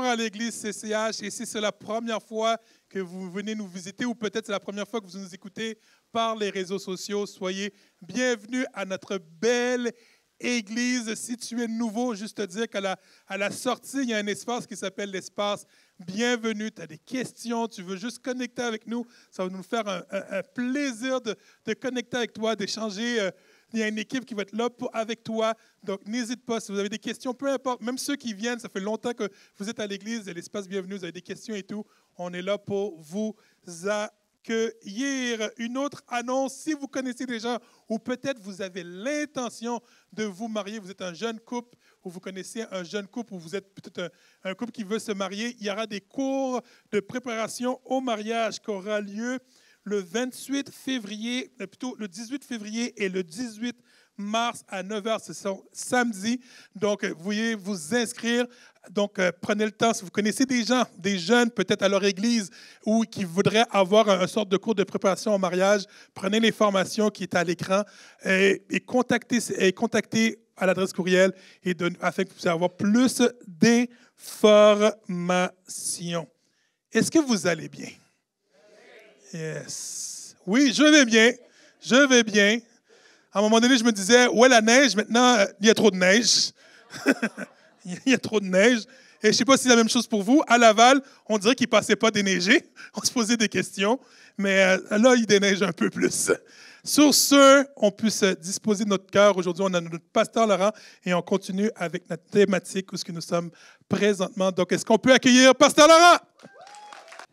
à l'église CCH et si c'est la première fois que vous venez nous visiter ou peut-être c'est la première fois que vous nous écoutez par les réseaux sociaux, soyez bienvenus à notre belle église. Si tu es nouveau, juste te dire qu'à la sortie, il y a un espace qui s'appelle l'espace Bienvenue. Tu as des questions, tu veux juste connecter avec nous, ça va nous faire un plaisir de connecter avec toi, d'échanger. Il y a une équipe qui va être là avec toi. Donc, n'hésite pas. Si vous avez des questions, peu importe, même ceux qui viennent, ça fait longtemps que vous êtes à l'église, à l'espace Bienvenue, vous avez des questions et tout, on est là pour vous accueillir. Une autre annonce, si vous connaissez des gens ou peut-être vous avez l'intention de vous marier, vous êtes un jeune couple ou vous connaissez un jeune couple ou vous êtes peut-être un couple qui veut se marier, il y aura des cours de préparation au mariage qui aura lieu le 28 février, plutôt le 18 février et le 18 mars à 9h, ce sont samedi. Donc, vous pouvez vous inscrire. Donc, prenez le temps. Si vous connaissez des gens, des jeunes, peut-être à leur église, ou qui voudraient avoir une sorte de cours de préparation au mariage, prenez l'information qui est à l'écran et contactez à l'adresse courriel afin que vous puissiez avoir plus d'informations. Est-ce que vous allez bien? Yes. Oui, je vais bien. Je vais bien. À un moment donné, je me disais, où est la neige? Maintenant, il y a trop de neige. Il y a trop de neige. Et je ne sais pas si c'est la même chose pour vous. À Laval, on dirait qu'il ne passait pas déneigé. On se posait des questions. Mais là, il déneige un peu plus. Sur ce, on peut se disposer de notre cœur. Aujourd'hui, on a notre pasteur Laurent et on continue avec notre thématique où ce que nous sommes présentement. Donc, est-ce qu'on peut accueillir pasteur Laurent?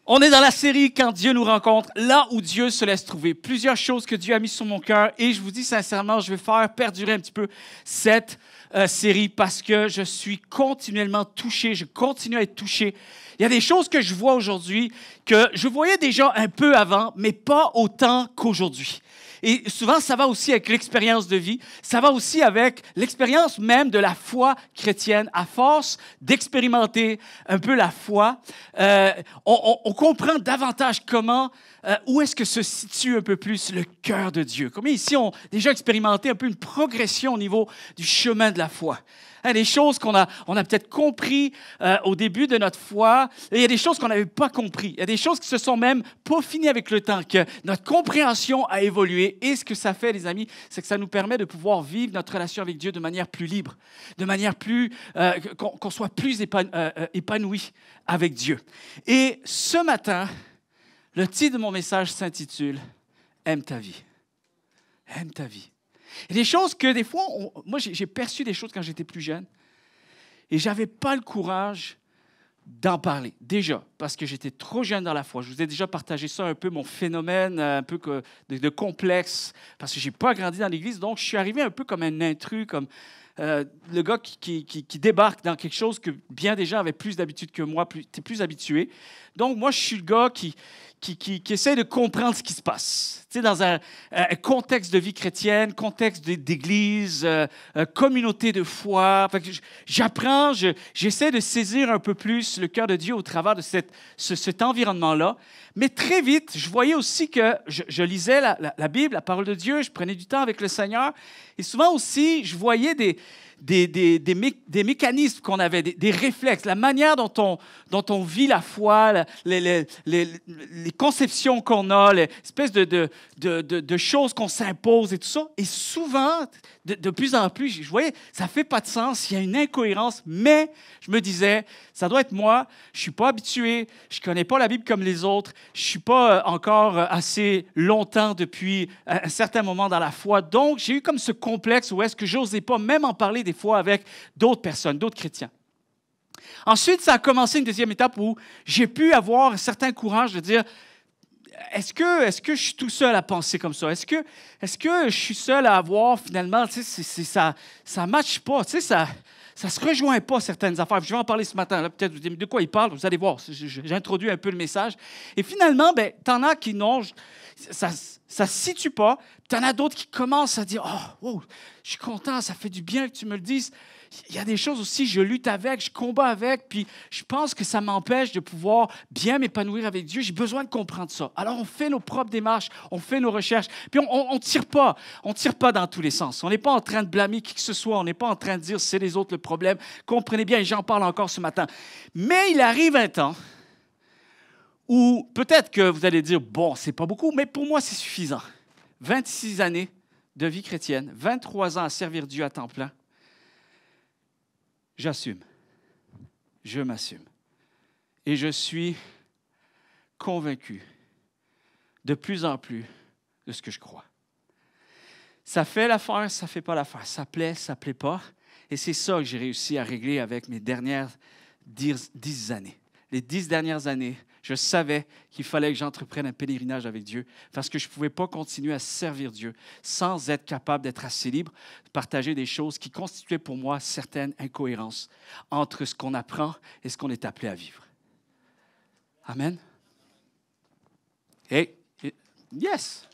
On est dans la série « Quand Dieu nous rencontre », là où Dieu se laisse trouver. Plusieurs choses que Dieu a mises sur mon cœur et je vous dis sincèrement, je vais faire perdurer un petit peu cette série parce que je suis continuellement touché, je continue à être touché. Il y a des choses que je vois aujourd'hui que je voyais déjà un peu avant, mais pas autant qu'aujourd'hui. Et souvent, ça va aussi avec l'expérience de vie. Ça va aussi avec l'expérience même de la foi chrétienne. À force d'expérimenter un peu la foi, on comprend davantage où est-ce que se situe un peu plus le cœur de Dieu. Combien ici ont déjà expérimenté un peu une progression au niveau du chemin de la foi? Des choses qu'on a peut-être compris au début de notre foi, et il y a des choses qu'on n'avait pas compris. Il y a des choses qui se sont même peaufinées avec le temps, que notre compréhension a évolué. Et ce que ça fait, les amis, c'est que ça nous permet de pouvoir vivre notre relation avec Dieu de manière plus libre, de manière plus qu'on soit plus épanoui avec Dieu. Et ce matin, le titre de mon message s'intitule « Aime ta vie ». Aime ta vie. Il y a des choses que des fois, moi j'ai perçu des choses quand j'étais plus jeune et je n'avais pas le courage d'en parler, déjà, parce que j'étais trop jeune dans la foi. Je vous ai déjà partagé ça un peu, mon phénomène un peu de complexe, parce que je n'ai pas grandi dans l'Église, donc je suis arrivé un peu comme un intrus, comme le gars qui débarque dans quelque chose que bien des gens avaient plus d'habitude que moi, étaient plus habitués. Donc moi, je suis le gars qui essaie de comprendre ce qui se passe. Tu sais, dans un contexte de vie chrétienne, contexte d'église, communauté de foi. Fait que j'apprends, j'essaie de saisir un peu plus le cœur de Dieu au travers de cet environnement-là. Mais très vite, je voyais aussi que je lisais la Bible, la parole de Dieu, je prenais du temps avec le Seigneur. Et souvent aussi, je voyais des mécanismes qu'on avait, des réflexes, la manière dont on vit la foi, les conceptions qu'on a, l'espèce de choses qu'on s'impose et tout ça. Et souvent, de plus en plus, je voyais, ça fait pas de sens, il y a une incohérence, mais je me disais, ça doit être moi, je suis pas habitué, je connais pas la Bible comme les autres, je suis pas encore assez longtemps depuis un certain moment dans la foi, donc j'ai eu comme ce complexe où est-ce que j'osais pas même en parler des fois avec d'autres personnes, d'autres chrétiens. Ensuite, ça a commencé une deuxième étape où j'ai pu avoir un certain courage de dire, est-ce que je suis tout seul à penser comme ça? Est-ce que je suis seul à avoir finalement, tu sais, ça ne matche pas, tu sais, ça ne se rejoint pas certaines affaires. Je vais en parler ce matin, là, peut-être vous dites, de quoi il parle, vous allez voir, j'introduis un peu le message. Et finalement, t'en as qui non, ça ne se situe pas, t'en as d'autres qui commencent à dire, oh, wow, je suis content, ça fait du bien que tu me le dises. il y a des choses aussi, je lutte avec, je combats avec, puis je pense que ça m'empêche de pouvoir bien m'épanouir avec Dieu. J'ai besoin de comprendre ça. Alors, on fait nos propres démarches, on fait nos recherches, puis on tire pas dans tous les sens. On n'est pas en train de blâmer qui que ce soit, on n'est pas en train de dire c'est les autres le problème. Comprenez bien, et j'en parle encore ce matin. Mais il arrive un temps où peut-être que vous allez dire, bon, c'est pas beaucoup, mais pour moi, c'est suffisant. 26 années de vie chrétienne, 23 ans à servir Dieu à temps plein. J'assume. Je m'assume. Et je suis convaincu de plus en plus de ce que je crois. Ça fait l'affaire, ça ne fait pas l'affaire. Ça plaît pas. Et c'est ça que j'ai réussi à régler avec mes dernières 10 années. Les 10 dernières années, je savais qu'il fallait que j'entreprenne un pèlerinage avec Dieu parce que je ne pouvais pas continuer à servir Dieu sans être capable d'être assez libre, de partager des choses qui constituaient pour moi certaines incohérences entre ce qu'on apprend et ce qu'on est appelé à vivre. Amen. Hey, yes!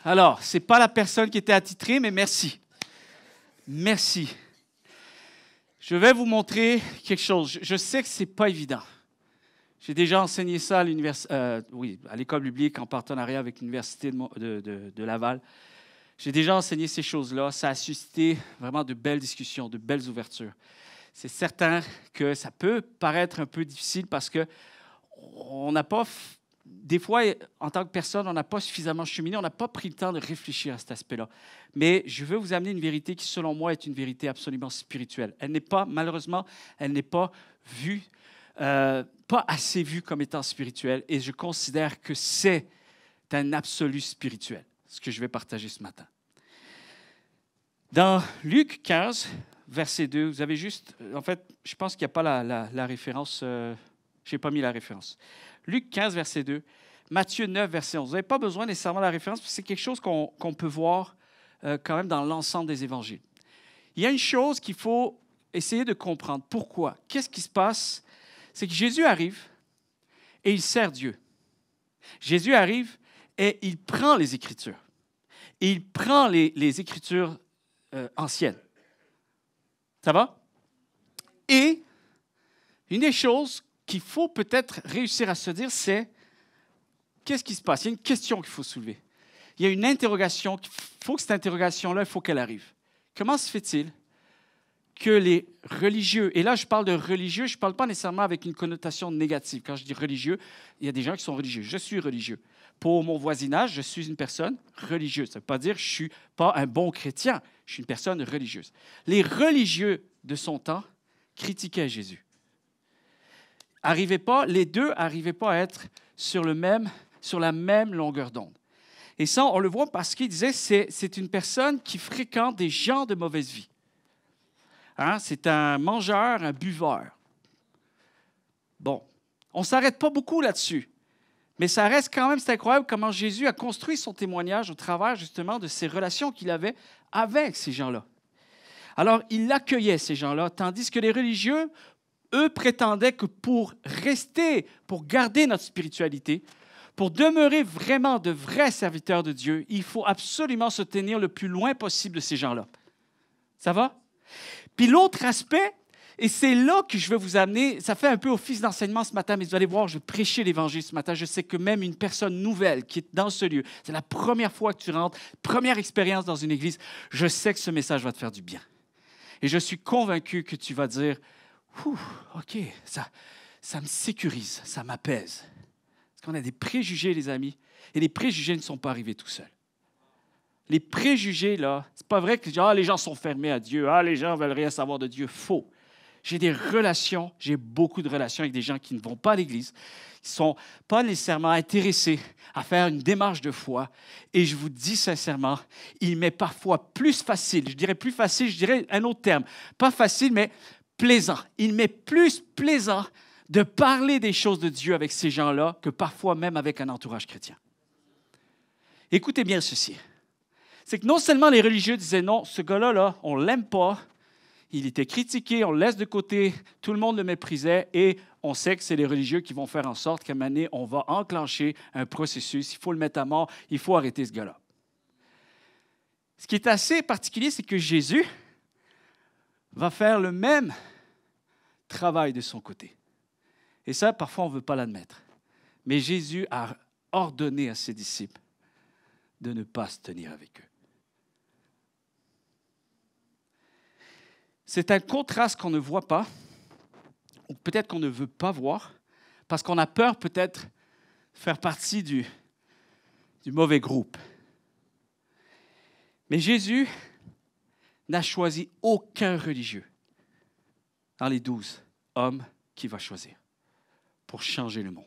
Alors, ce n'est pas la personne qui était attitrée, mais merci. Merci. Je vais vous montrer quelque chose. Je sais que ce n'est pas évident. J'ai déjà enseigné ça à l'école biblique en partenariat avec l'Université de Laval. J'ai déjà enseigné ces choses-là. Ça a suscité vraiment de belles discussions, de belles ouvertures. C'est certain que ça peut paraître un peu difficile parce qu'on n'a pas... Des fois, en tant que personne, on n'a pas suffisamment cheminé, on n'a pas pris le temps de réfléchir à cet aspect-là. Mais je veux vous amener une vérité qui, selon moi, est une vérité absolument spirituelle. Elle n'est pas, malheureusement, elle n'est pas vue, pas assez vue comme étant spirituelle. Et je considère que c'est un absolu spirituel, ce que je vais partager ce matin. Dans Luc 15, verset 2, vous avez juste... En fait, je pense qu'il n'y a pas la référence... je n'ai pas mis la référence. Luc 15, verset 2, Matthieu 9, verset 11. Vous n'avez pas besoin nécessairement de la référence, parce que c'est quelque chose qu'on peut voir quand même dans l'ensemble des évangiles. Il y a une chose qu'il faut essayer de comprendre. Pourquoi? Qu'est-ce qui se passe? C'est que Jésus arrive et il sert Dieu. Jésus arrive et il prend les Écritures. Et il prend les Écritures anciennes. Ça va? Et une des choses qu'il faut peut-être réussir à se dire, c'est qu'est-ce qui se passe? Il y a une question qu'il faut soulever. Il y a une interrogation. Il faut que cette interrogation-là, il faut qu'elle arrive. Comment se fait-il que les religieux, et là je parle de religieux, je ne parle pas nécessairement avec une connotation négative. Quand je dis religieux, il y a des gens qui sont religieux. Je suis religieux. Pour mon voisinage, je suis une personne religieuse. Ça ne veut pas dire que je ne suis pas un bon chrétien. Je suis une personne religieuse. Les religieux de son temps critiquaient Jésus. Les deux n'arrivaient pas à être sur la même longueur d'onde. Et ça, on le voit parce qu'il disait que c'est une personne qui fréquente des gens de mauvaise vie. Hein? C'est un mangeur, un buveur. Bon, on ne s'arrête pas beaucoup là-dessus. Mais ça reste quand même, c'est incroyable comment Jésus a construit son témoignage au travers justement de ces relations qu'il avait avec ces gens-là. Alors, il accueillait ces gens-là, tandis que les religieux, eux, prétendaient que pour garder notre spiritualité, pour demeurer vraiment de vrais serviteurs de Dieu, il faut absolument se tenir le plus loin possible de ces gens-là. Ça va? Puis l'autre aspect, et c'est là que je veux vous amener, ça fait un peu office d'enseignement ce matin, mais vous allez voir, je vais prêcher l'Évangile ce matin. Je sais que même une personne nouvelle qui est dans ce lieu, c'est la première fois que tu rentres, première expérience dans une église, je sais que ce message va te faire du bien. Et je suis convaincu que tu vas dire, OK, ça me sécurise, ça m'apaise. Parce qu'on a des préjugés, les amis, et les préjugés ne sont pas arrivés tout seuls. Les préjugés, là, c'est pas vrai que les gens sont fermés à Dieu, les gens ne veulent rien savoir de Dieu. Faux. J'ai beaucoup de relations avec des gens qui ne vont pas à l'Église, qui ne sont pas nécessairement intéressés à faire une démarche de foi. Et je vous dis sincèrement, il m'est parfois plus facile, je dirais un autre terme, pas facile, mais plaisant. Il m'est plus plaisant de parler des choses de Dieu avec ces gens-là que parfois même avec un entourage chrétien. Écoutez bien ceci. C'est que non seulement les religieux disaient non, ce gars-là, là, on ne l'aime pas, il était critiqué, on le laisse de côté, tout le monde le méprisait et on sait que c'est les religieux qui vont faire en sorte qu'à un moment donné, on va enclencher un processus, il faut le mettre à mort, il faut arrêter ce gars-là. Ce qui est assez particulier, c'est que Jésus va faire le même travail de son côté. Et ça, parfois, on ne veut pas l'admettre. Mais Jésus a ordonné à ses disciples de ne pas se tenir avec eux. C'est un contraste qu'on ne voit pas, ou peut-être qu'on ne veut pas voir, parce qu'on a peur peut-être de faire partie du mauvais groupe. Mais Jésus n'a choisi aucun religieux dans les 12 hommes qu'il va choisir pour changer le monde.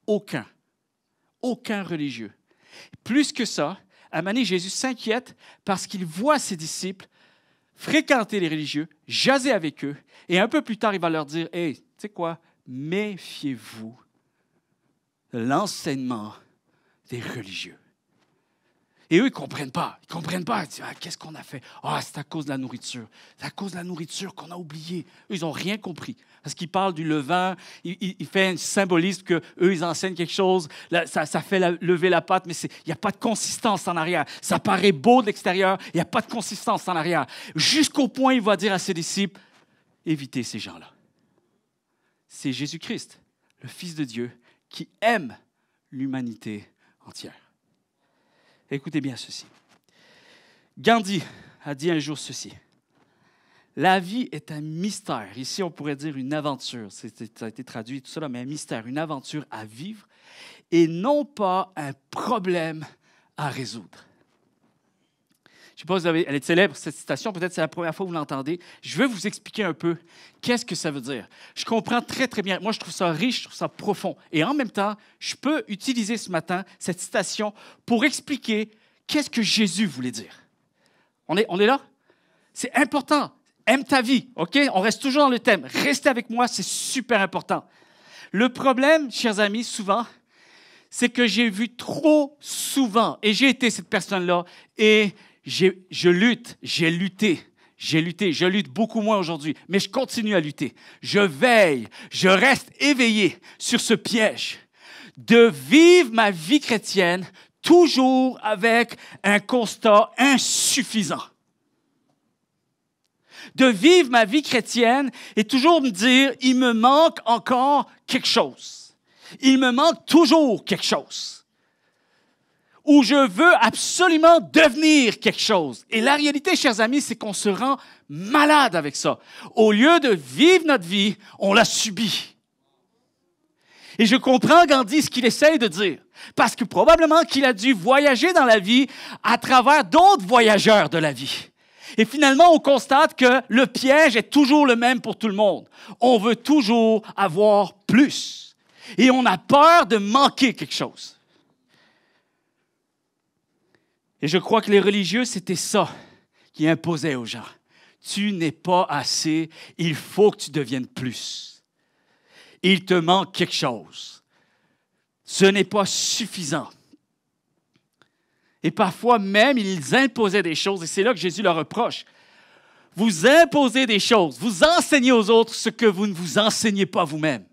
Aucun. Aucun religieux. Plus que ça, à un moment donné, Jésus s'inquiète parce qu'il voit ses disciples fréquenter les religieux, jaser avec eux, et un peu plus tard, il va leur dire, « Hey, tu sais quoi? Méfiez-vous de l'enseignement des religieux. » Et eux, ils ne comprennent pas. Ils ne comprennent pas. Ils disent, « Qu'est-ce qu'on a fait? Ah, c'est à cause de la nourriture. C'est à cause de la nourriture qu'on a oublié. » Eux, ils n'ont rien compris. Parce qu'il parle du levain, il fait un symbolisme qu'eux, ils enseignent quelque chose, ça fait lever la pâte, mais il n'y a pas de consistance en arrière. Ça paraît beau de l'extérieur, il n'y a pas de consistance en arrière. Jusqu'au point, il va dire à ses disciples, évitez ces gens-là. C'est Jésus-Christ, le Fils de Dieu, qui aime l'humanité entière. Écoutez bien ceci. Gandhi a dit un jour ceci. La vie est un mystère. Ici, on pourrait dire une aventure. Ça a été traduit, tout ça, mais un mystère, une aventure à vivre et non pas un problème à résoudre. Je ne sais pas si elle est célèbre, cette citation. Peut-être c'est la première fois que vous l'entendez. Je veux vous expliquer un peu qu'est-ce que ça veut dire. Je comprends très, très bien. Moi, je trouve ça riche, je trouve ça profond. Et en même temps, je peux utiliser ce matin cette citation pour expliquer qu'est-ce que Jésus voulait dire. On est là? C'est important. Aime ta vie, OK? On reste toujours dans le thème. Restez avec moi, c'est super important. Le problème, chers amis, souvent, c'est que j'ai vu trop souvent, et j'ai été cette personne-là, et je lutte beaucoup moins aujourd'hui, mais je continue à lutter. Je veille, je reste éveillé sur ce piège de vivre ma vie chrétienne toujours avec un constat insuffisant. De vivre ma vie chrétienne et toujours me dire, il me manque encore quelque chose. Il me manque toujours quelque chose. Ou je veux absolument devenir quelque chose. Et la réalité, chers amis, c'est qu'on se rend malade avec ça. Au lieu de vivre notre vie, on la subit. Et je comprends Gandhi ce qu'il essaye de dire. Parce que probablement qu'il a dû voyager dans la vie à travers d'autres voyageurs de la vie. Et finalement, on constate que le piège est toujours le même pour tout le monde. On veut toujours avoir plus. Et on a peur de manquer quelque chose. Et je crois que les religieux, c'était ça qui imposait aux gens. Tu n'es pas assez, il faut que tu deviennes plus. Il te manque quelque chose. Ce n'est pas suffisant. Et parfois même, ils imposaient des choses, et c'est là que Jésus leur reproche. Vous imposez des choses, vous enseignez aux autres ce que vous ne vous enseignez pas vous-même.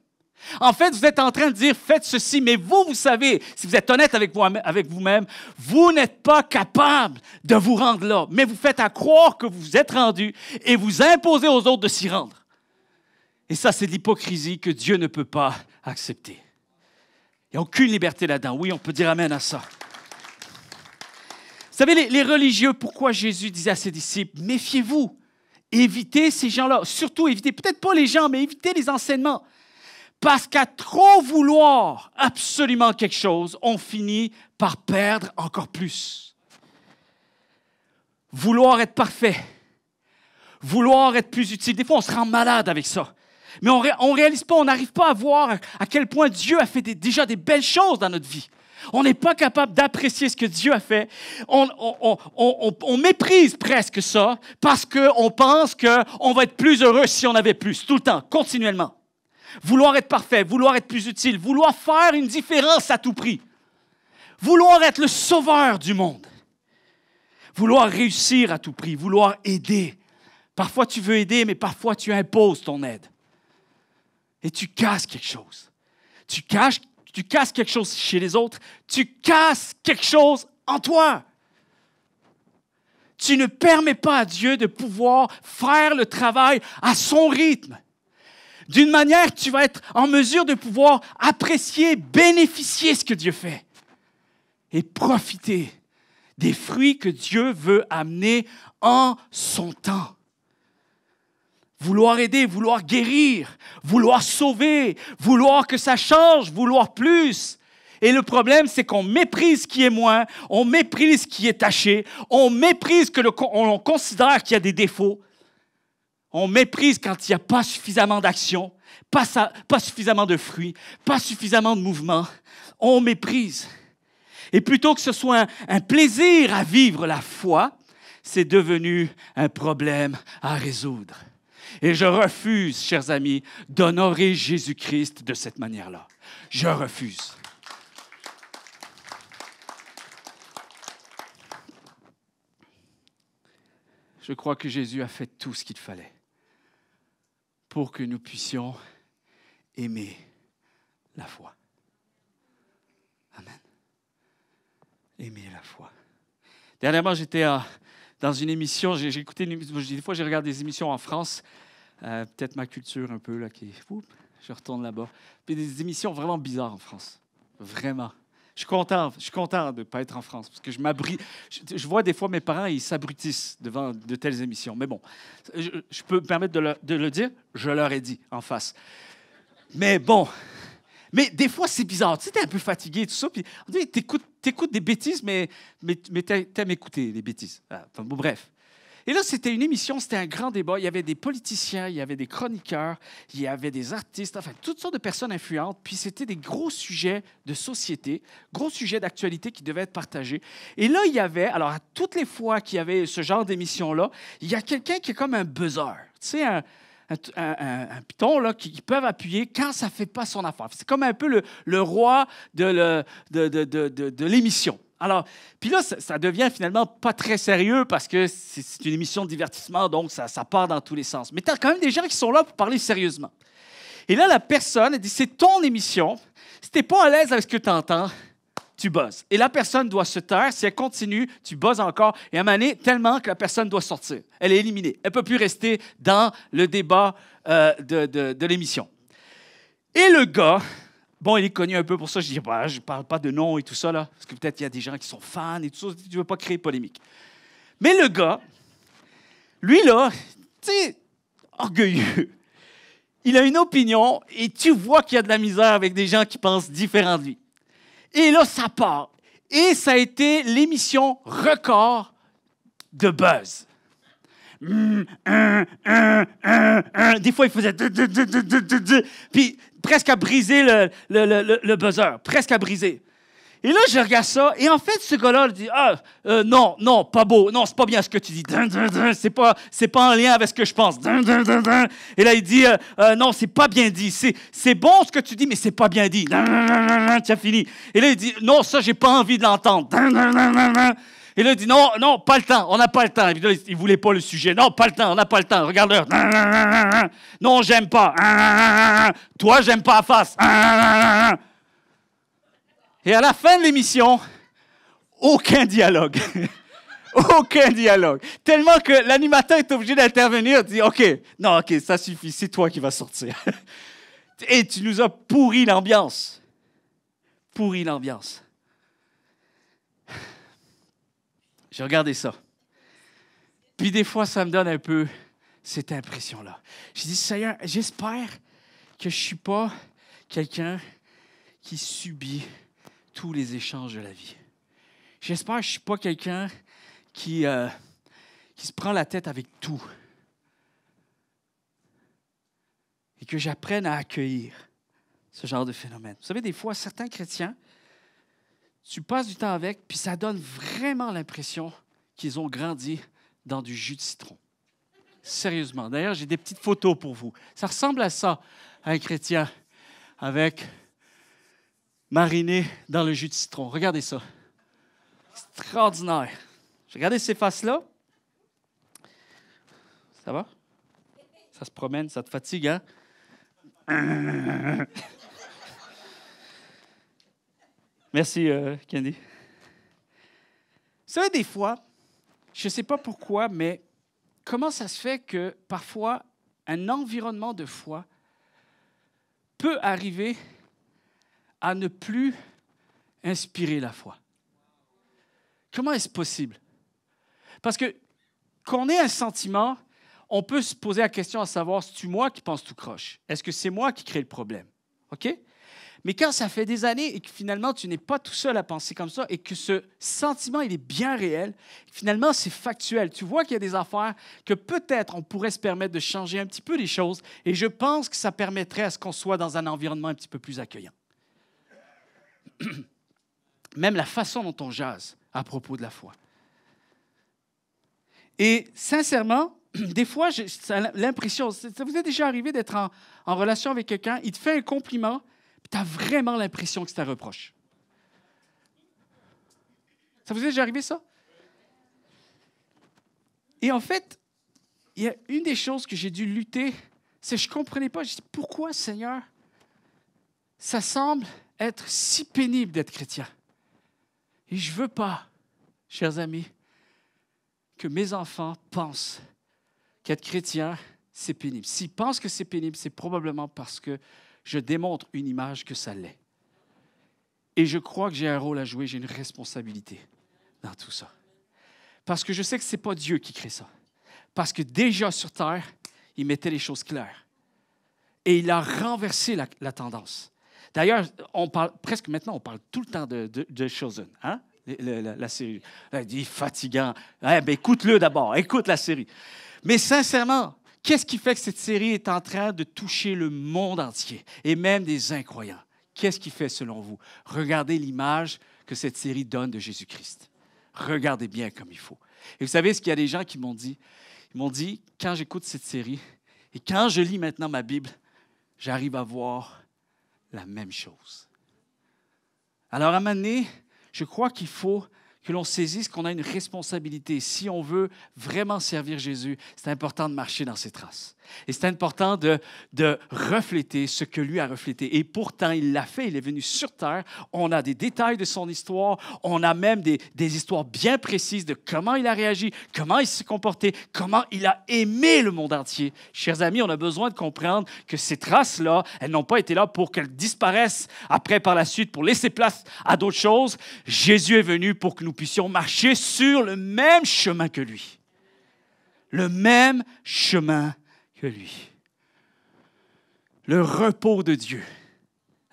En fait, vous êtes en train de dire, faites ceci, mais vous savez, si vous êtes honnête avec vous-même, vous n'êtes pas capable de vous rendre là, mais vous faites à croire que vous vous êtes rendu et vous imposez aux autres de s'y rendre. Et ça, c'est de l'hypocrisie que Dieu ne peut pas accepter. Il n'y a aucune liberté là-dedans. Oui, on peut dire amen à ça. Vous savez, les religieux, pourquoi Jésus disait à ses disciples, méfiez-vous, évitez ces gens-là. Surtout, évitez, peut-être pas les gens, mais évitez les enseignements. Parce qu'à trop vouloir absolument quelque chose, on finit par perdre encore plus. Vouloir être parfait, vouloir être plus utile. Des fois, on se rend malade avec ça. Mais on ne réalise pas, on n'arrive pas à voir à quel point Dieu a fait déjà des belles choses dans notre vie. On n'est pas capable d'apprécier ce que Dieu a fait. On méprise presque ça parce qu'on pense qu'on va être plus heureux si on avait plus, tout le temps, continuellement. Vouloir être parfait, vouloir être plus utile, vouloir faire une différence à tout prix. Vouloir être le sauveur du monde. Vouloir réussir à tout prix, vouloir aider. Parfois, tu veux aider, mais parfois, tu imposes ton aide. Et tu casses quelque chose. Tu casses quelque chose chez les autres. Tu casses quelque chose en toi. Tu ne permets pas à Dieu de pouvoir faire le travail à son rythme. D'une manière, tu vas être en mesure de pouvoir apprécier, bénéficier ce que Dieu fait et profiter des fruits que Dieu veut amener en son temps. Vouloir aider, vouloir guérir, vouloir sauver, vouloir que ça change, vouloir plus. Et le problème, c'est qu'on méprise ce qui est moins, on méprise ce qui est taché, on méprise on considère qu'il y a des défauts. On méprise quand il n'y a pas suffisamment d'action, pas suffisamment de fruits, pas suffisamment de mouvement. On méprise. Et plutôt que ce soit un plaisir à vivre la foi, c'est devenu un problème à résoudre. Et je refuse, chers amis, d'honorer Jésus-Christ de cette manière-là. Je refuse. Je crois que Jésus a fait tout ce qu'il fallait pour que nous puissions aimer la foi. Amen. Aimer la foi. Dernièrement, j'étais dans une émission, j'ai écouté des fois, j'ai regardé des émissions en France, peut-être ma culture un peu, là, je retourne là-bas. Puis des émissions vraiment bizarres en France. Vraiment. Je suis content de ne pas être en France, parce que je vois des fois mes parents, ils s'abrutissent devant de telles émissions. Mais bon, je peux me permettre de le dire, je leur ai dit en face. Mais bon, des fois, c'est bizarre. Tu sais, t'es un peu fatigué, tout ça, puis t'écoutes des bêtises, mais t'aimes écouter les bêtises. Enfin, bon, bref. Et là, c'était une émission, c'était un grand débat. Il y avait des politiciens, il y avait des chroniqueurs, il y avait des artistes, enfin, toutes sortes de personnes influentes. Puis c'était des gros sujets de société, gros sujets d'actualité qui devaient être partagés. Et là, il y avait, alors à toutes les fois qu'il y avait ce genre d'émission-là, il y a quelqu'un qui est comme un buzzer. Tu sais, un piton là, qu'ils peuvent appuyer quand ça ne fait pas son affaire. C'est comme un peu le roi de l'émission. Alors, puis là, ça devient finalement pas très sérieux parce que c'est une émission de divertissement, donc ça part dans tous les sens. Mais tu as quand même des gens qui sont là pour parler sérieusement. Et là, la personne, elle dit, c'est ton émission. Si tu n'es pas à l'aise avec ce que tu entends, tu buzzes. Et la personne doit se taire. Si elle continue, tu buzzes encore. Et à un moment donné, tellement que la personne doit sortir. Elle est éliminée. Elle ne peut plus rester dans le débat de l'émission. Et le gars... Bon, il est connu un peu pour ça. Je dis, bah, je ne parle pas de nom et tout ça, là, parce que peut-être il y a des gens qui sont fans et tout ça. Tu ne veux pas créer polémique. Mais le gars, lui, là, tu sais, orgueilleux. Il a une opinion et tu vois qu'il y a de la misère avec des gens qui pensent différent de lui. Et là, ça part. Et ça a été l'émission record de buzz. Des fois, il faisait... Puis presque à briser le buzzer. Presque à briser. Et là, je regarde ça. Et en fait, ce gars-là dit, non, pas beau. Non, c'est pas bien ce que tu dis. C'est pas en lien avec ce que je pense. Et là, il dit, non, c'est pas bien dit. C'est bon ce que tu dis, mais c'est pas bien dit. Tu as fini. Et là, il dit, non, ça, j'ai pas envie de l'entendre. Et là, il dit, non, pas le temps, on n'a pas le temps. Et puis là, il ne voulait pas le sujet. Non, pas le temps, on n'a pas le temps. Regarde-le. Non, j'aime pas. Toi, j'aime pas la face. Et à la fin de l'émission, aucun dialogue. Aucun dialogue. Tellement que l'animateur est obligé d'intervenir et de dire, OK, ça suffit, c'est toi qui vas sortir. Et tu nous as pourri l'ambiance. Pourri l'ambiance. J'ai regardé ça. Puis des fois, ça me donne un peu cette impression-là. Je dis, Seigneur, j'espère que je ne suis pas quelqu'un qui subit tous les échanges de la vie. J'espère que je ne suis pas quelqu'un qui se prend la tête avec tout. Et que j'apprenne à accueillir ce genre de phénomène. Vous savez, des fois, certains chrétiens, tu passes du temps avec, puis ça donne vraiment l'impression qu'ils ont grandi dans du jus de citron. Sérieusement. D'ailleurs, j'ai des petites photos pour vous. Ça ressemble à ça, à un chrétien avec mariné dans le jus de citron. Regardez ça. Extraordinaire. Regardez ces faces-là. Ça va? Ça se promène, ça te fatigue, hein? Merci, Candy. Vous savez, des fois, je ne sais pas pourquoi, mais comment ça se fait que parfois, un environnement de foi peut arriver à ne plus inspirer la foi? Comment est-ce possible? Parce que qu'on ait un sentiment, on peut se poser la question à savoir, c'est-tu moi qui pense tout croche? Est-ce que c'est moi qui crée le problème? OK? Mais quand ça fait des années et que finalement, tu n'es pas tout seul à penser comme ça et que ce sentiment, il est bien réel, finalement, c'est factuel. Tu vois qu'il y a des affaires que peut-être on pourrait se permettre de changer un petit peu les choses et je pense que ça permettrait à ce qu'on soit dans un environnement un petit peu plus accueillant. Même la façon dont on jase à propos de la foi. Et sincèrement, des fois, j'ai l'impression, ça vous est déjà arrivé d'être en relation avec quelqu'un, il te fait un compliment, puis tu as vraiment l'impression que c'est un reproche. Ça vous est déjà arrivé, ça? Et en fait, il y a une des choses que j'ai dû lutter, c'est que je ne comprenais pas. Je dis, pourquoi, Seigneur, ça semble être si pénible d'être chrétien? Et je ne veux pas, chers amis, que mes enfants pensent qu'être chrétien, c'est pénible. S'ils pensent que c'est pénible, c'est probablement parce que je démontre une image que ça l'est. Et je crois que j'ai un rôle à jouer, j'ai une responsabilité dans tout ça. Parce que je sais que ce n'est pas Dieu qui crée ça. Parce que déjà sur terre, il mettait les choses claires. Et il a renversé la tendance. D'ailleurs, on parle tout le temps de Chosen, hein? La série. Il dit fatigant. Écoute-le d'abord, écoute la série. Mais sincèrement, qu'est-ce qui fait que cette série est en train de toucher le monde entier et même des incroyants? Qu'est-ce qui fait selon vous? Regardez l'image que cette série donne de Jésus-Christ. Regardez bien comme il faut. Et vous savez ce qu'il y a des gens qui m'ont dit? Ils m'ont dit, quand j'écoute cette série et quand je lis maintenant ma Bible, j'arrive à voir la même chose. Alors, à un moment donné, je crois qu'il faut que l'on saisisse qu'on a une responsabilité. Si on veut vraiment servir Jésus, c'est important de marcher dans ses traces. Et c'est important de refléter ce que lui a reflété. Et pourtant, il l'a fait. Il est venu sur terre. On a des détails de son histoire. On a même des histoires bien précises de comment il a réagi, comment il s'est comporté, comment il a aimé le monde entier. Chers amis, on a besoin de comprendre que ces traces-là, elles n'ont pas été là pour qu'elles disparaissent après, par la suite, pour laisser place à d'autres choses. Jésus est venu pour que nous puissions marcher sur le même chemin que lui. Le même chemin que lui. Le repos de Dieu.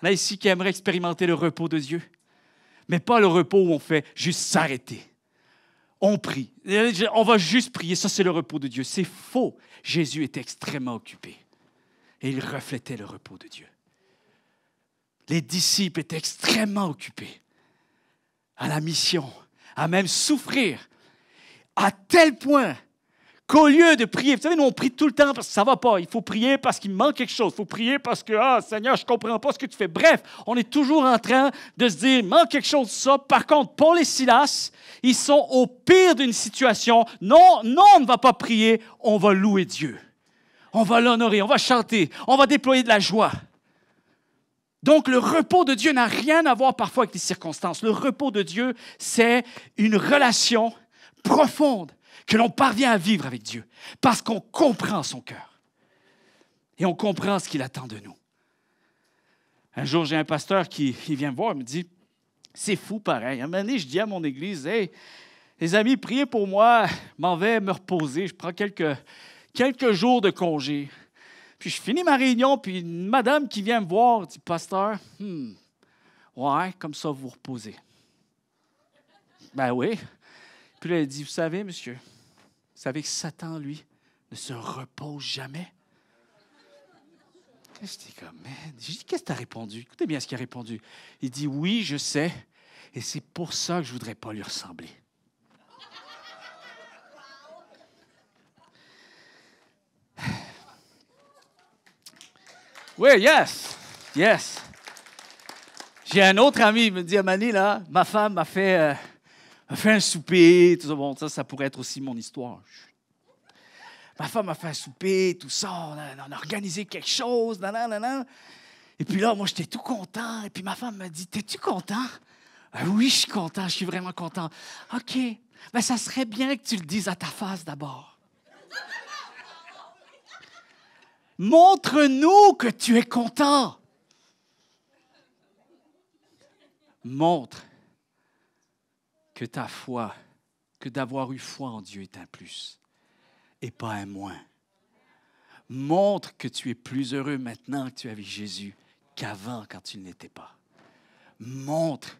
Il y en a ici qui aimeraient expérimenter le repos de Dieu, mais pas le repos où on fait juste s'arrêter. On prie. On va juste prier. Ça, c'est le repos de Dieu. C'est faux. Jésus était extrêmement occupé et il reflétait le repos de Dieu. Les disciples étaient extrêmement occupés à la mission, à même souffrir, à tel point qu'au lieu de prier, vous savez, nous on prie tout le temps parce que ça ne va pas. Il faut prier parce qu'il manque quelque chose. Il faut prier parce que, Seigneur, je ne comprends pas ce que tu fais. Bref, on est toujours en train de se dire, il manque quelque chose de ça. Par contre, Paul et Silas, ils sont au pire d'une situation. Non, on ne va pas prier, on va louer Dieu. On va l'honorer, on va chanter, on va déployer de la joie. Donc, le repos de Dieu n'a rien à voir parfois avec les circonstances. Le repos de Dieu, c'est une relation profonde que l'on parvient à vivre avec Dieu parce qu'on comprend son cœur et on comprend ce qu'il attend de nous. Un jour, j'ai un pasteur qui vient me voir et me dit, c'est fou pareil. Un moment donné, je dis à mon église, « Hey, les amis, priez pour moi, je m'en vais me reposer, je prends quelques jours de congé. » Puis je finis ma réunion, puis une madame qui vient me voir dit, « Pasteur, ouais, comme ça, vous reposez. » Ben oui. Puis là, elle dit, « Vous savez, monsieur, vous savez que Satan, lui, ne se repose jamais. » J'étais comme, man. J'ai dit, qu'est-ce que tu as répondu? Écoutez bien ce qu'il a répondu. Il dit, oui, je sais, et c'est pour ça que je ne voudrais pas lui ressembler. Oui, yes. J'ai un autre ami, il me dit, Amani, là, ma femme m'a fait un souper, tout ça. Bon, ça pourrait être aussi mon histoire. Ma femme m'a fait un souper, tout ça, on a organisé quelque chose, Et puis là, moi, j'étais tout content. Et puis ma femme m'a dit, t'es-tu content? Ah oui, je suis content, je suis vraiment content. OK, ben ça serait bien que tu le dises à ta face d'abord. Montre-nous que tu es content. Montre que ta foi, que d'avoir eu foi en Dieu est un plus et pas un moins. Montre que tu es plus heureux maintenant que tu es avec Jésus qu'avant quand tu ne l'étais pas. Montre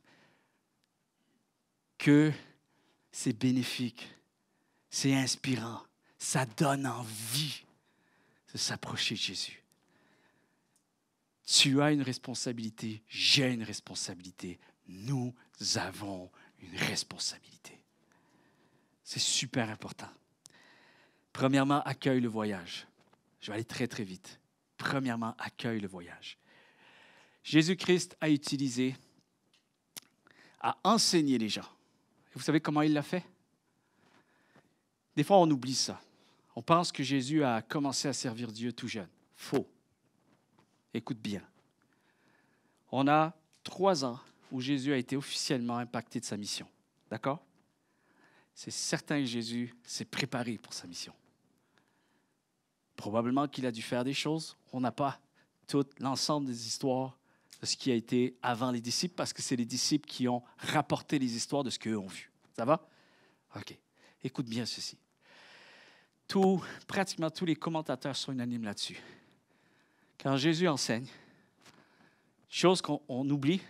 que c'est bénéfique, c'est inspirant, ça donne envie de s'approcher de Jésus. Tu as une responsabilité, j'ai une responsabilité, nous avons une responsabilité. C'est super important. Premièrement, accueille le voyage. Je vais aller très, très vite. Premièrement, accueille le voyage. Jésus-Christ a enseigné les gens. Et vous savez comment il l'a fait? Des fois, on oublie ça. On pense que Jésus a commencé à servir Dieu tout jeune. Faux. Écoute bien. On a 3 ans où Jésus a été officiellement impacté de sa mission. D'accord? C'est certain que Jésus s'est préparé pour sa mission. Probablement qu'il a dû faire des choses. On n'a pas tout l'ensemble des histoires de ce qui a été avant les disciples, parce que c'est les disciples qui ont rapporté les histoires de ce qu'eux ont vu. Ça va? OK. Écoute bien ceci. Pratiquement tous les commentateurs sont unanimes là-dessus. Quand Jésus enseigne, chose qu'on oublie,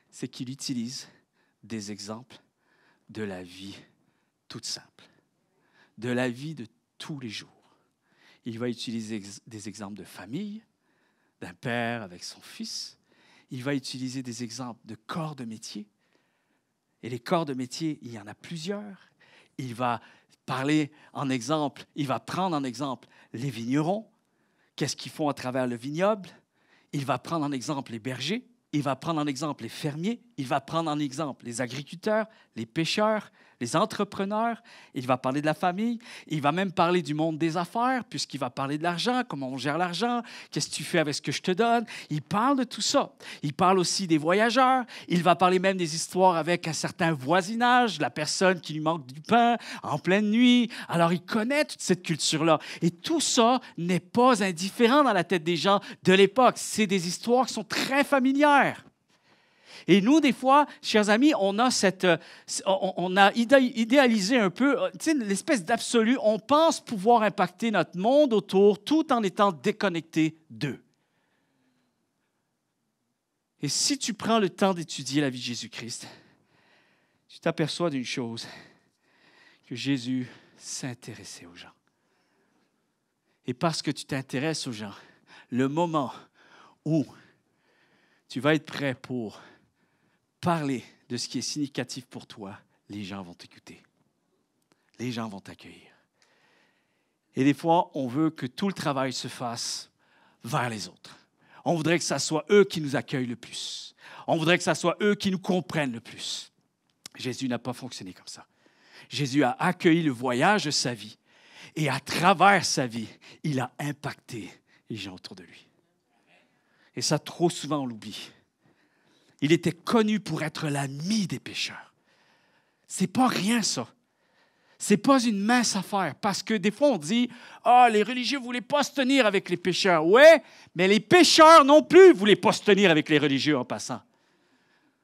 c'est qu'il utilise des exemples de la vie toute simple, de la vie de tous les jours. Il va utiliser des exemples de famille, d'un père avec son fils. Il va utiliser des exemples de corps de métier. Et les corps de métier, il y en a plusieurs. Il va parler en exemple, il va prendre en exemple les vignerons. Qu'est-ce qu'ils font à travers le vignoble? Il va prendre en exemple les bergers. Il va prendre en exemple les fermiers. Il va prendre en exemple les agriculteurs, les pêcheurs, les entrepreneurs. Il va parler de la famille. Il va même parler du monde des affaires, puisqu'il va parler de l'argent, comment on gère l'argent, qu'est-ce que tu fais avec ce que je te donne. Il parle de tout ça. Il parle aussi des voyageurs. Il va parler même des histoires avec un certain voisinage, la personne qui lui manque du pain en pleine nuit. Alors, il connaît toute cette culture-là. Et tout ça n'est pas indifférent dans la tête des gens de l'époque. C'est des histoires qui sont très familières. Et nous, des fois, chers amis, on a idéalisé un peu l'espèce d'absolu. On pense pouvoir impacter notre monde autour tout en étant déconnecté d'eux. Et si tu prends le temps d'étudier la vie de Jésus-Christ, tu t'aperçois d'une chose, que Jésus s'intéressait aux gens. Et parce que tu t'intéresses aux gens, le moment où tu vas être prêt pour parler de ce qui est significatif pour toi, les gens vont t'écouter. Les gens vont t'accueillir. Et des fois, on veut que tout le travail se fasse vers les autres. On voudrait que ce soit eux qui nous accueillent le plus. On voudrait que ce soit eux qui nous comprennent le plus. Jésus n'a pas fonctionné comme ça. Jésus a accueilli le voyage de sa vie. Et à travers sa vie, il a impacté les gens autour de lui. Et ça, trop souvent, on l'oublie. Il était connu pour être l'ami des pécheurs. C'est pas rien, ça. C'est pas une mince affaire. Parce que des fois, on dit « Ah, les religieux ne voulaient pas se tenir avec les pécheurs. » Oui, mais les pécheurs non plus ne voulaient pas se tenir avec les religieux en passant.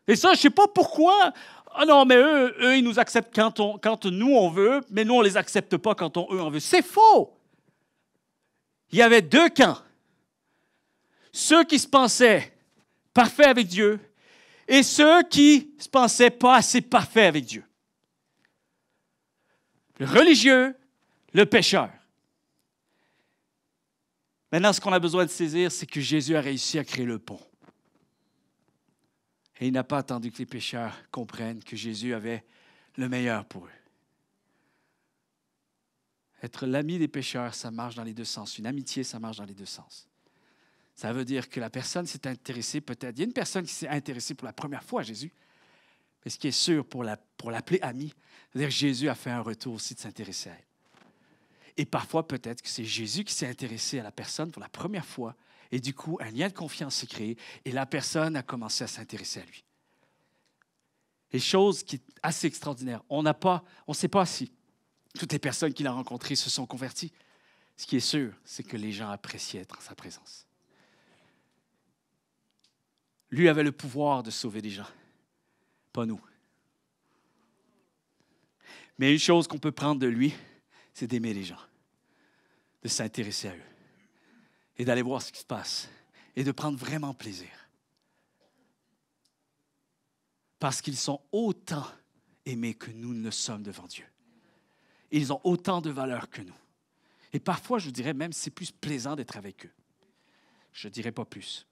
Et ça, je ne sais pas pourquoi. Ah non, mais eux, ils nous acceptent quand nous, on veut, mais nous, on ne les accepte pas quand eux, on veut. C'est faux. Il y avait 2 camps. Ceux qui se pensaient parfaits avec Dieu et ceux qui se pensaient pas assez parfaits avec Dieu. Le religieux, le pécheur. Maintenant, ce qu'on a besoin de saisir, c'est que Jésus a réussi à créer le pont. Et il n'a pas attendu que les pécheurs comprennent que Jésus avait le meilleur pour eux. Être l'ami des pécheurs, ça marche dans les 2 sens. Une amitié, ça marche dans les 2 sens. Ça veut dire que la personne s'est intéressée peut-être. Il y a une personne qui s'est intéressée pour la première fois à Jésus. Mais ce qui est sûr pour l'appeler ami, c'est-à-dire que Jésus a fait un retour aussi de s'intéresser à elle. Et parfois, peut-être que c'est Jésus qui s'est intéressé à la personne pour la première fois. Et du coup, un lien de confiance s'est créé et la personne a commencé à s'intéresser à lui. Et chose qui est assez extraordinaire, on ne sait pas si toutes les personnes qu'il a rencontrées se sont converties. Ce qui est sûr, c'est que les gens appréciaient être en sa présence. Lui avait le pouvoir de sauver des gens, pas nous. Mais une chose qu'on peut prendre de lui, c'est d'aimer les gens, de s'intéresser à eux et d'aller voir ce qui se passe et de prendre vraiment plaisir. Parce qu'ils sont autant aimés que nous ne le sommes devant Dieu. Ils ont autant de valeur que nous. Et parfois, je vous dirais même, c'est plus plaisant d'être avec eux. Je ne dirais pas plus.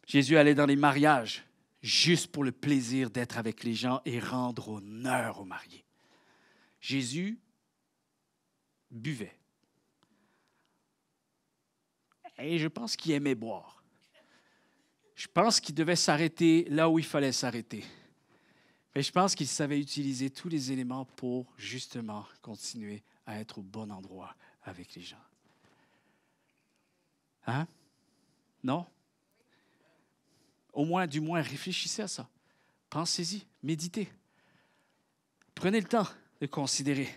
Jésus allait dans les mariages juste pour le plaisir d'être avec les gens et rendre honneur aux mariés. Jésus buvait. Et je pense qu'il aimait boire. Je pense qu'il devait s'arrêter là où il fallait s'arrêter. Mais je pense qu'il savait utiliser tous les éléments pour justement continuer à être au bon endroit avec les gens. Hein? Non? Du moins, réfléchissez à ça. Pensez-y, méditez. Prenez le temps de considérer.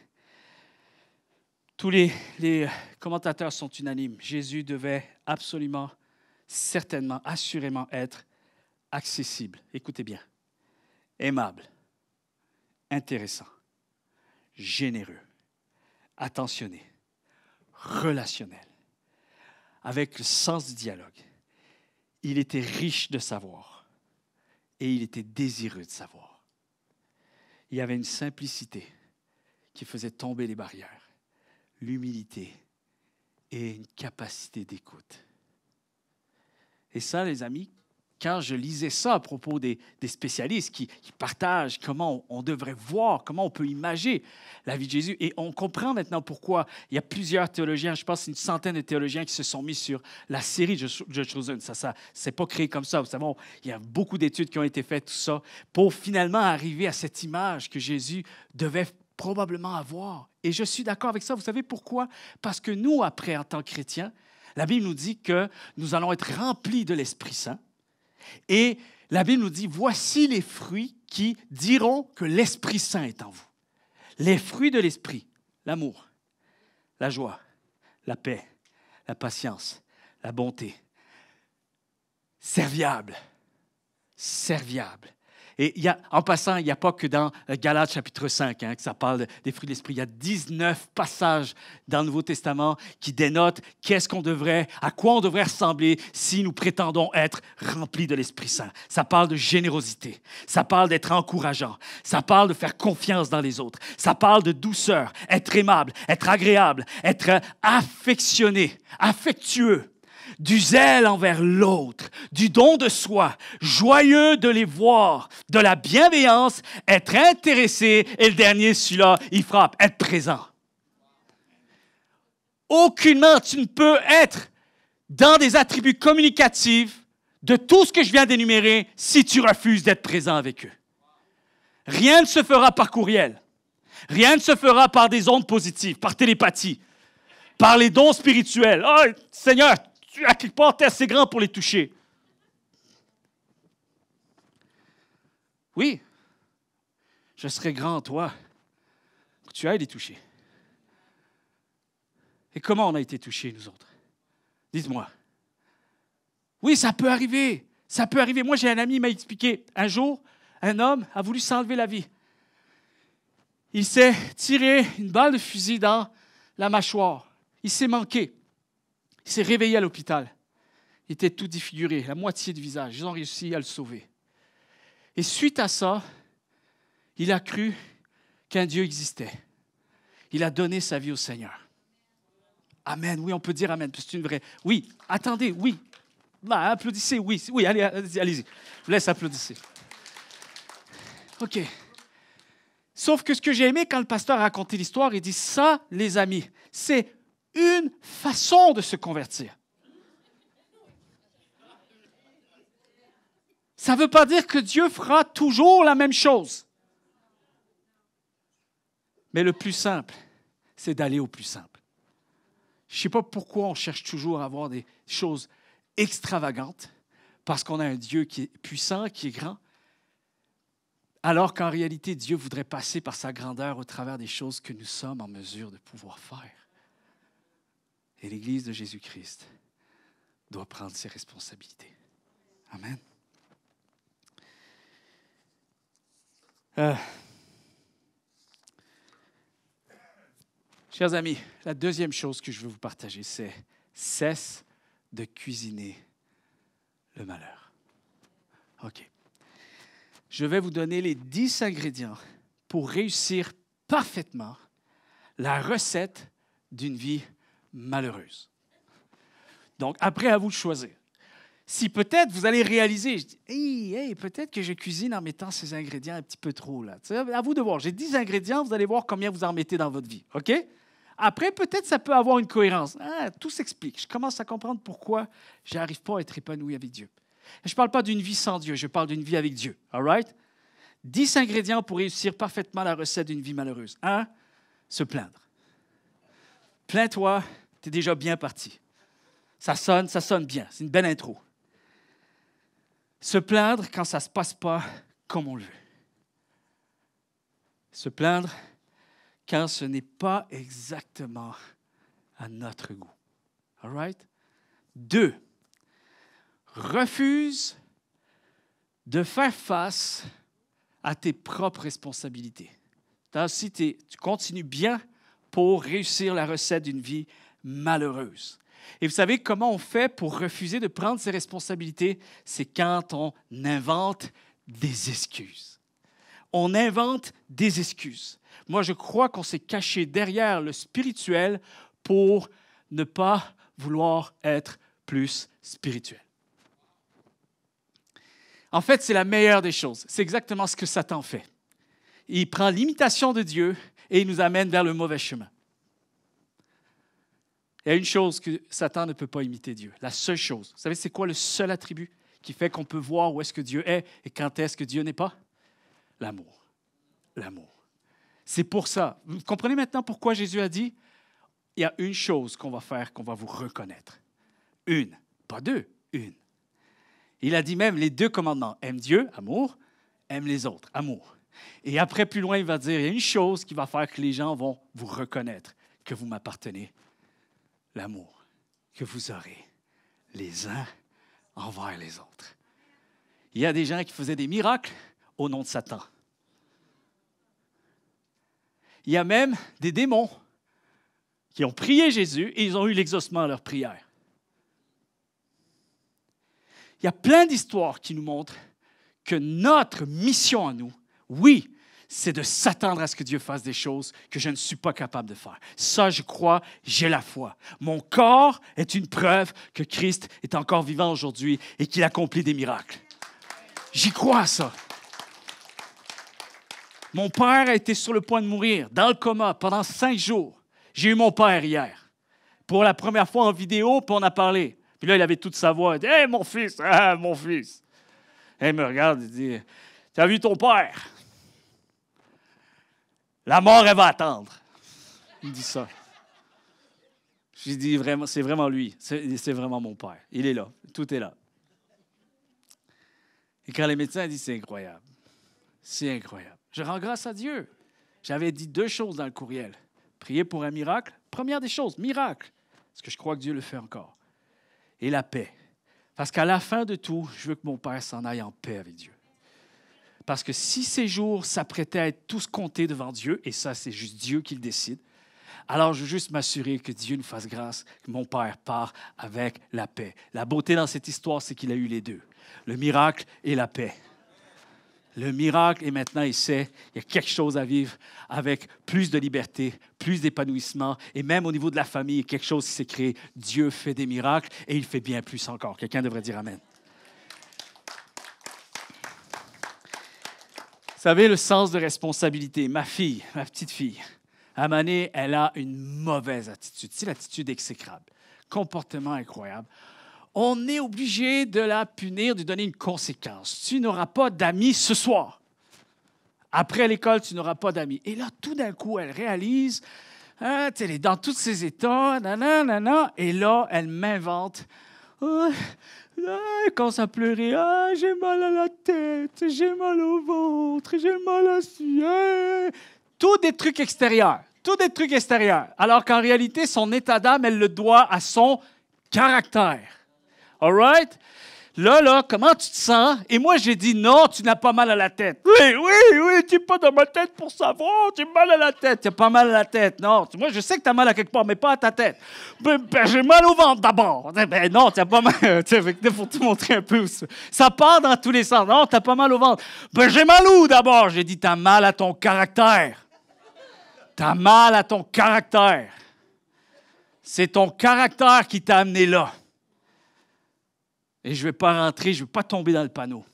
Tous les commentateurs sont unanimes. Jésus devait absolument, certainement, assurément être accessible. Écoutez bien. Aimable, intéressant, généreux, attentionné, relationnel, avec le sens du dialogue. Il était riche de savoir et il était désireux de savoir. Il y avait une simplicité qui faisait tomber les barrières, l'humilité et une capacité d'écoute. Et ça, les amis, quand je lisais ça à propos des spécialistes qui partagent comment on devrait voir, comment on peut imaginer la vie de Jésus, et on comprend maintenant pourquoi il y a plusieurs théologiens, je pense une centaine de théologiens qui se sont mis sur la série de Chosen. Ça c'est pas créé comme ça. Vous savez, il y a beaucoup d'études qui ont été faites, tout ça, pour finalement arriver à cette image que Jésus devait probablement avoir. Et je suis d'accord avec ça. Vous savez pourquoi? Parce que nous, après, en tant que chrétiens, la Bible nous dit que nous allons être remplis de l'Esprit Saint. Et la Bible nous dit, voici les fruits qui diront que l'Esprit Saint est en vous. Les fruits de l'Esprit, l'amour, la joie, la paix, la patience, la bonté, serviable. Et en passant, il n'y a pas que dans Galates chapitre 5 que ça parle des fruits de l'Esprit. Il y a 19 passages dans le Nouveau Testament qui dénotent à quoi on devrait ressembler si nous prétendons être remplis de l'Esprit Saint. Ça parle de générosité, ça parle d'être encourageant, ça parle de faire confiance dans les autres, ça parle de douceur, être aimable, être agréable, être affectionné, affectueux, du zèle envers l'autre, du don de soi, joyeux de les voir, de la bienveillance, être intéressé, et le dernier, celui-là, il frappe, être présent. Aucunement, tu ne peux être dans des attributs communicatifs de tout ce que je viens d'énumérer si tu refuses d'être présent avec eux. Rien ne se fera par courriel. Rien ne se fera par des ondes positives, par télépathie, par les dons spirituels. Oh, Seigneur, à quelque part, tu es assez grand pour les toucher. Oui, je serai grand en toi pour que tu ailles les toucher. Et comment on a été touchés, nous autres? Dites-moi. Oui, ça peut arriver. Ça peut arriver. Moi, j'ai un ami qui m'a expliqué. Un jour, un homme a voulu s'enlever la vie. Il s'est tiré une balle de fusil dans la mâchoire. Il s'est manqué. Il s'est réveillé à l'hôpital. Il était tout défiguré, la moitié du visage. Ils ont réussi à le sauver. Et suite à ça, il a cru qu'un Dieu existait. Il a donné sa vie au Seigneur. Amen. Oui, on peut dire amen, parce que c'est une vraie... Oui, attendez, oui. Bah, applaudissez, oui. Oui, allez-y. Je vous laisse applaudir. OK. Sauf que ce que j'ai aimé quand le pasteur a raconté l'histoire, il dit ça, les amis, c'est une façon de se convertir. Ça ne veut pas dire que Dieu fera toujours la même chose. Mais le plus simple, c'est d'aller au plus simple. Je ne sais pas pourquoi on cherche toujours à avoir des choses extravagantes, parce qu'on a un Dieu qui est puissant, qui est grand, alors qu'en réalité, Dieu voudrait passer par sa grandeur au travers des choses que nous sommes en mesure de pouvoir faire. Et l'Église de Jésus-Christ doit prendre ses responsabilités. Amen. Chers amis, la deuxième chose que je veux vous partager, c'est cesse de cuisiner le malheur. OK. Je vais vous donner les 10 ingrédients pour réussir parfaitement la recette d'une vie malheureuse. Donc, après, à vous de choisir. Si peut-être vous allez réaliser, je dis, hey, peut-être que je cuisine en mettant ces ingrédients un petit peu trop. Là. À vous de voir. J'ai 10 ingrédients, vous allez voir combien vous en mettez dans votre vie. OK? Après, peut-être ça peut avoir une cohérence. Tout s'explique. Je commence à comprendre pourquoi je n'arrive pas à être épanoui avec Dieu. Je ne parle pas d'une vie sans Dieu, je parle d'une vie avec Dieu. All right? 10 ingrédients pour réussir parfaitement la recette d'une vie malheureuse. 1, se plaindre. Plains-toi, tu es déjà bien parti. Ça sonne bien. C'est une belle intro. Se plaindre quand ça ne se passe pas comme on le veut. Se plaindre quand ce n'est pas exactement à notre goût. All right? 2, refuse de faire face à tes propres responsabilités. Si tu continues bien pour réussir la recette d'une vie malheureuse. Et vous savez comment on fait pour refuser de prendre ses responsabilités? C'est quand on invente des excuses. On invente des excuses. Moi, je crois qu'on s'est caché derrière le spirituel pour ne pas vouloir être plus spirituel. En fait, c'est la meilleure des choses. C'est exactement ce que Satan fait. Il prend l'imitation de Dieu et il nous amène vers le mauvais chemin. Il y a une chose que Satan ne peut pas imiter Dieu. La seule chose. Vous savez, c'est quoi le seul attribut qui fait qu'on peut voir où est-ce que Dieu est et quand est-ce que Dieu n'est pas? L'amour. L'amour. C'est pour ça. Vous comprenez maintenant pourquoi Jésus a dit, il y a une chose qu'on va faire, qu'on va vous reconnaître. Une. Pas deux. Une. Il a dit même les 2 commandements. Aime Dieu, amour. Aime les autres, amour. Et après, plus loin, il va dire, il y a une chose qui va faire que les gens vont vous reconnaître, que vous m'appartenez. L'amour que vous aurez les uns envers les autres. Il y a des gens qui faisaient des miracles au nom de Satan. Il y a même des démons qui ont prié Jésus et ils ont eu l'exaucement à leur prière. Il y a plein d'histoires qui nous montrent que notre mission à nous, oui, c'est de s'attendre à ce que Dieu fasse des choses que je ne suis pas capable de faire. Ça, je crois, j'ai la foi. Mon corps est une preuve que Christ est encore vivant aujourd'hui et qu'il accomplit des miracles. J'y crois à ça. Mon père a été sur le point de mourir, dans le coma, pendant 5 jours. J'ai eu mon père hier, pour la première fois en vidéo, puis on a parlé. Puis là, il avait toute sa voix. Il dit, « Hey, mon fils! Ah, mon fils! » Et il me regarde, il dit, « Tu as vu ton père? La mort, elle va attendre. » Il me dit ça. J'ai dit, vraiment, c'est vraiment lui. C'est vraiment mon père. Il est là. Tout est là. Et quand les médecins disent, c'est incroyable. C'est incroyable. Je rends grâce à Dieu. J'avais dit 2 choses dans le courriel. Prier pour un miracle. Première des choses, miracle. Parce que je crois que Dieu le fait encore. Et la paix. Parce qu'à la fin de tout, je veux que mon père s'en aille en paix avec Dieu. Parce que si ces jours s'apprêtaient à être tous comptés devant Dieu, et ça, c'est juste Dieu qui le décide, alors je veux juste m'assurer que Dieu nous fasse grâce, que mon père part avec la paix. La beauté dans cette histoire, c'est qu'il a eu les 2, le miracle et la paix. Le miracle, et maintenant il sait, il y a quelque chose à vivre avec plus de liberté, plus d'épanouissement, et même au niveau de la famille, quelque chose qui s'est créé. Dieu fait des miracles et il fait bien plus encore. Quelqu'un devrait dire Amen. Vous savez, le sens de responsabilité. Ma fille, ma petite fille, à Mané, elle a une mauvaise attitude. C'est l'attitude exécrable. Comportement incroyable. On est obligé de la punir, de lui donner une conséquence. Tu n'auras pas d'amis ce soir. Après l'école, tu n'auras pas d'amis. Et là, tout d'un coup, elle réalise, elle est dans tous ses états, nanana, et là, elle m'invente, Ah, elle commence à pleurer. Ah, j'ai mal à la tête, j'ai mal au ventre, j'ai mal à ciel. Tout des trucs extérieurs. Tout des trucs extérieurs. Alors qu'en réalité, son état d'âme, elle le doit à son caractère. All right? Là, comment tu te sens? Et moi, j'ai dit, non, tu n'as pas mal à la tête. Oui, tu n'es pas dans ma tête pour savoir, j'ai mal à la tête. Tu n'as pas mal à la tête, non. Moi, je sais que tu as mal à quelque part, mais pas à ta tête. J'ai mal au ventre d'abord. Non, tu n'as pas mal. Il faut te montrer un peu. Ça part dans tous les sens. Non, tu n'as pas mal au ventre. J'ai mal où d'abord? J'ai dit, tu as mal à ton caractère. Tu as mal à ton caractère. C'est ton caractère qui t'a amené là. Et je ne vais pas rentrer, je ne vais pas tomber dans le panneau.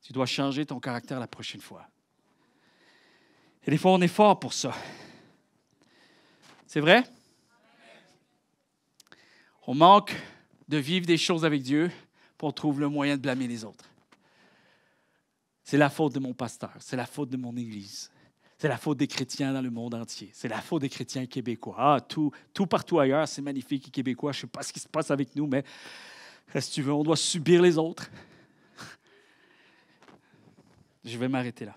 Tu dois changer ton caractère la prochaine fois. Et des fois, on est fort pour ça. C'est vrai? On manque de vivre des choses avec Dieu, puis on trouve le moyen de blâmer les autres. C'est la faute de mon pasteur, c'est la faute de mon Église. C'est la faute des chrétiens dans le monde entier. C'est la faute des chrétiens québécois. Ah, tout partout ailleurs, c'est magnifique, les Québécois. Je ne sais pas ce qui se passe avec nous, mais si tu veux, on doit subir les autres. Je vais m'arrêter là.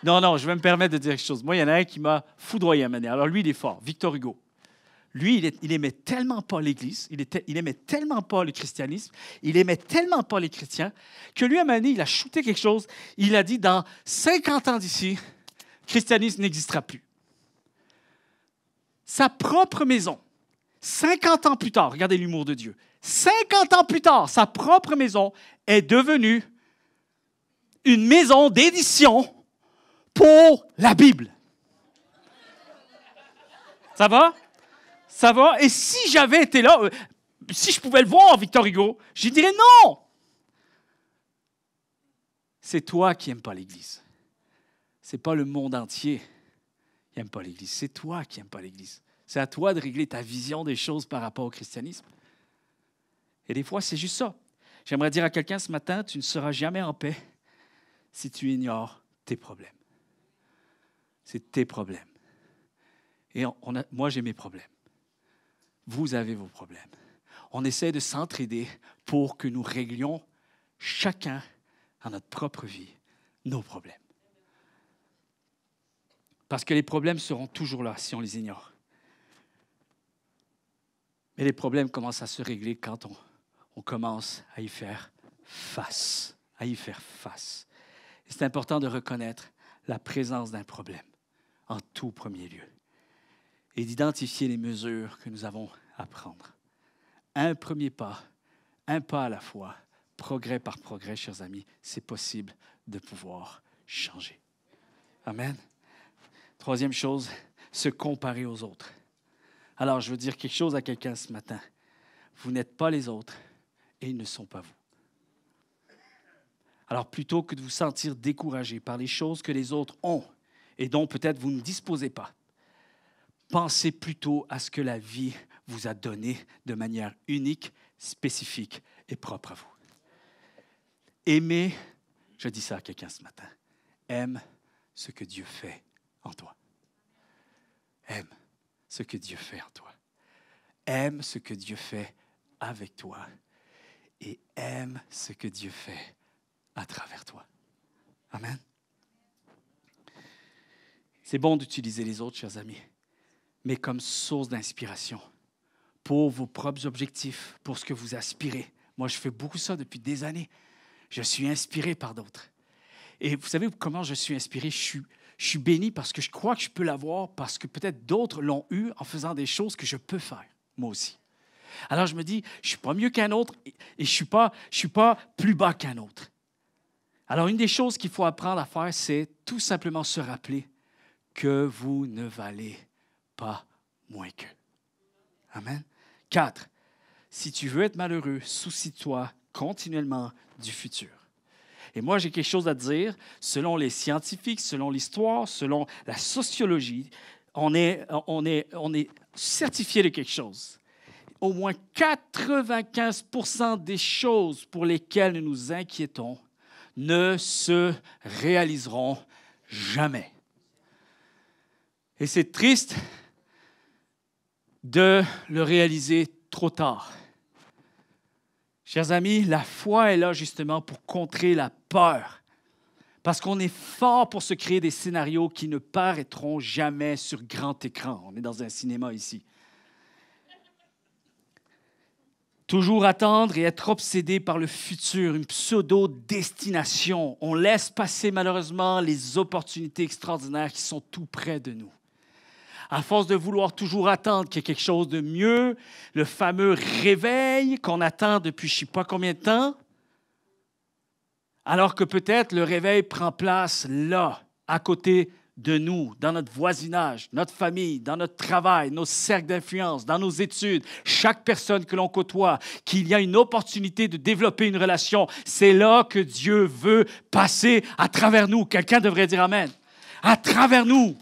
Non, je vais me permettre de dire quelque chose. Moi, il y en a un qui m'a foudroyé à un moment donné. Alors, lui, il est fort. Victor Hugo. Lui, il aimait tellement pas l'Église, il aimait tellement pas le christianisme, il aimait tellement pas les chrétiens, que lui, à un moment donné, il a shooté quelque chose. Il a dit, dans 50 ans d'ici, le christianisme n'existera plus. Sa propre maison, 50 ans plus tard, regardez l'humour de Dieu, 50 ans plus tard, sa propre maison est devenue une maison d'édition pour la Bible. Ça va? Ça va? Et si j'avais été là, si je pouvais le voir, Victor Hugo, je dirais non! C'est toi qui n'aimes pas l'Église. Ce n'est pas le monde entier qui n'aime pas l'Église. C'est toi qui n'aimes pas l'Église. C'est à toi de régler ta vision des choses par rapport au christianisme. Et des fois, c'est juste ça. J'aimerais dire à quelqu'un ce matin, tu ne seras jamais en paix si tu ignores tes problèmes. C'est tes problèmes. Et moi, j'ai mes problèmes. Vous avez vos problèmes. On essaie de s'entraider pour que nous réglions chacun dans notre propre vie nos problèmes. Parce que les problèmes seront toujours là si on les ignore. Mais les problèmes commencent à se régler quand on commence à y faire face. À y faire face. Et c'est important de reconnaître la présence d'un problème en tout premier lieu et d'identifier les mesures que nous avons à prendre. Un premier pas, un pas à la fois, progrès par progrès, chers amis, c'est possible de pouvoir changer. Amen. Troisième chose, se comparer aux autres. Alors, je veux dire quelque chose à quelqu'un ce matin. Vous n'êtes pas les autres et ils ne sont pas vous. Alors, plutôt que de vous sentir découragé par les choses que les autres ont et dont peut-être vous ne disposez pas, pensez plutôt à ce que la vie vous a donné de manière unique, spécifique et propre à vous. Aimez, je dis ça à quelqu'un ce matin, aime ce que Dieu fait en toi. Aime ce que Dieu fait en toi. Aime ce que Dieu fait avec toi. Et aime ce que Dieu fait à travers toi. Amen. C'est bon d'utiliser les autres, chers amis, mais comme source d'inspiration pour vos propres objectifs, pour ce que vous aspirez. Moi, je fais beaucoup ça depuis des années. Je suis inspiré par d'autres. Et vous savez comment je suis inspiré? Je suis béni parce que je crois que je peux l'avoir, parce que peut-être d'autres l'ont eu en faisant des choses que je peux faire, moi aussi. Alors, je me dis, je ne suis pas mieux qu'un autre et je ne suis pas plus bas qu'un autre. Alors, une des choses qu'il faut apprendre à faire, c'est tout simplement se rappeler que vous ne valez pas moins qu'eux. Amen. 4. Si tu veux être malheureux, soucie-toi continuellement du futur. Et moi, j'ai quelque chose à dire. Selon les scientifiques, selon l'histoire, selon la sociologie, on est certifié de quelque chose. Au moins 95% des choses pour lesquelles nous nous inquiétons ne se réaliseront jamais. Et c'est triste de le réaliser trop tard. Chers amis, la foi est là justement pour contrer la peur. Parce qu'on est fort pour se créer des scénarios qui ne paraîtront jamais sur grand écran. On est dans un cinéma ici. Toujours attendre et être obsédé par le futur, une pseudo-destination. On laisse passer malheureusement les opportunités extraordinaires qui sont tout près de nous. À force de vouloir toujours attendre qu'il y ait quelque chose de mieux, le fameux réveil qu'on attend depuis je ne sais pas combien de temps, alors que peut-être le réveil prend place là, à côté de nous, dans notre voisinage, notre famille, dans notre travail, nos cercles d'influence, dans nos études, chaque personne que l'on côtoie, qu'il y a une opportunité de développer une relation, c'est là que Dieu veut passer à travers nous. Quelqu'un devrait dire Amen. À travers nous.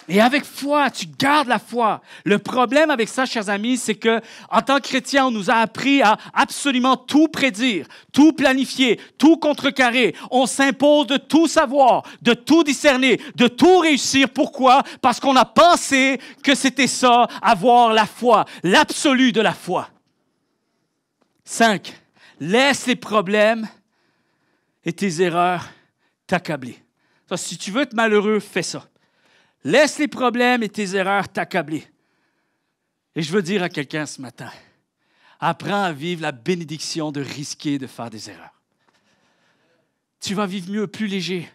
Et avec foi, tu gardes la foi. Le problème avec ça, chers amis, c'est que en tant que chrétiens, on nous a appris à absolument tout prédire, tout planifier, tout contrecarrer. On s'impose de tout savoir, de tout discerner, de tout réussir. Pourquoi? Parce qu'on a pensé que c'était ça, avoir la foi, l'absolu de la foi. 5. Laisse les problèmes et tes erreurs t'accabler. Ça, si tu veux être malheureux, fais ça. Laisse les problèmes et tes erreurs t'accabler. Et je veux dire à quelqu'un ce matin, apprends à vivre la bénédiction de risquer de faire des erreurs. Tu vas vivre mieux, plus léger.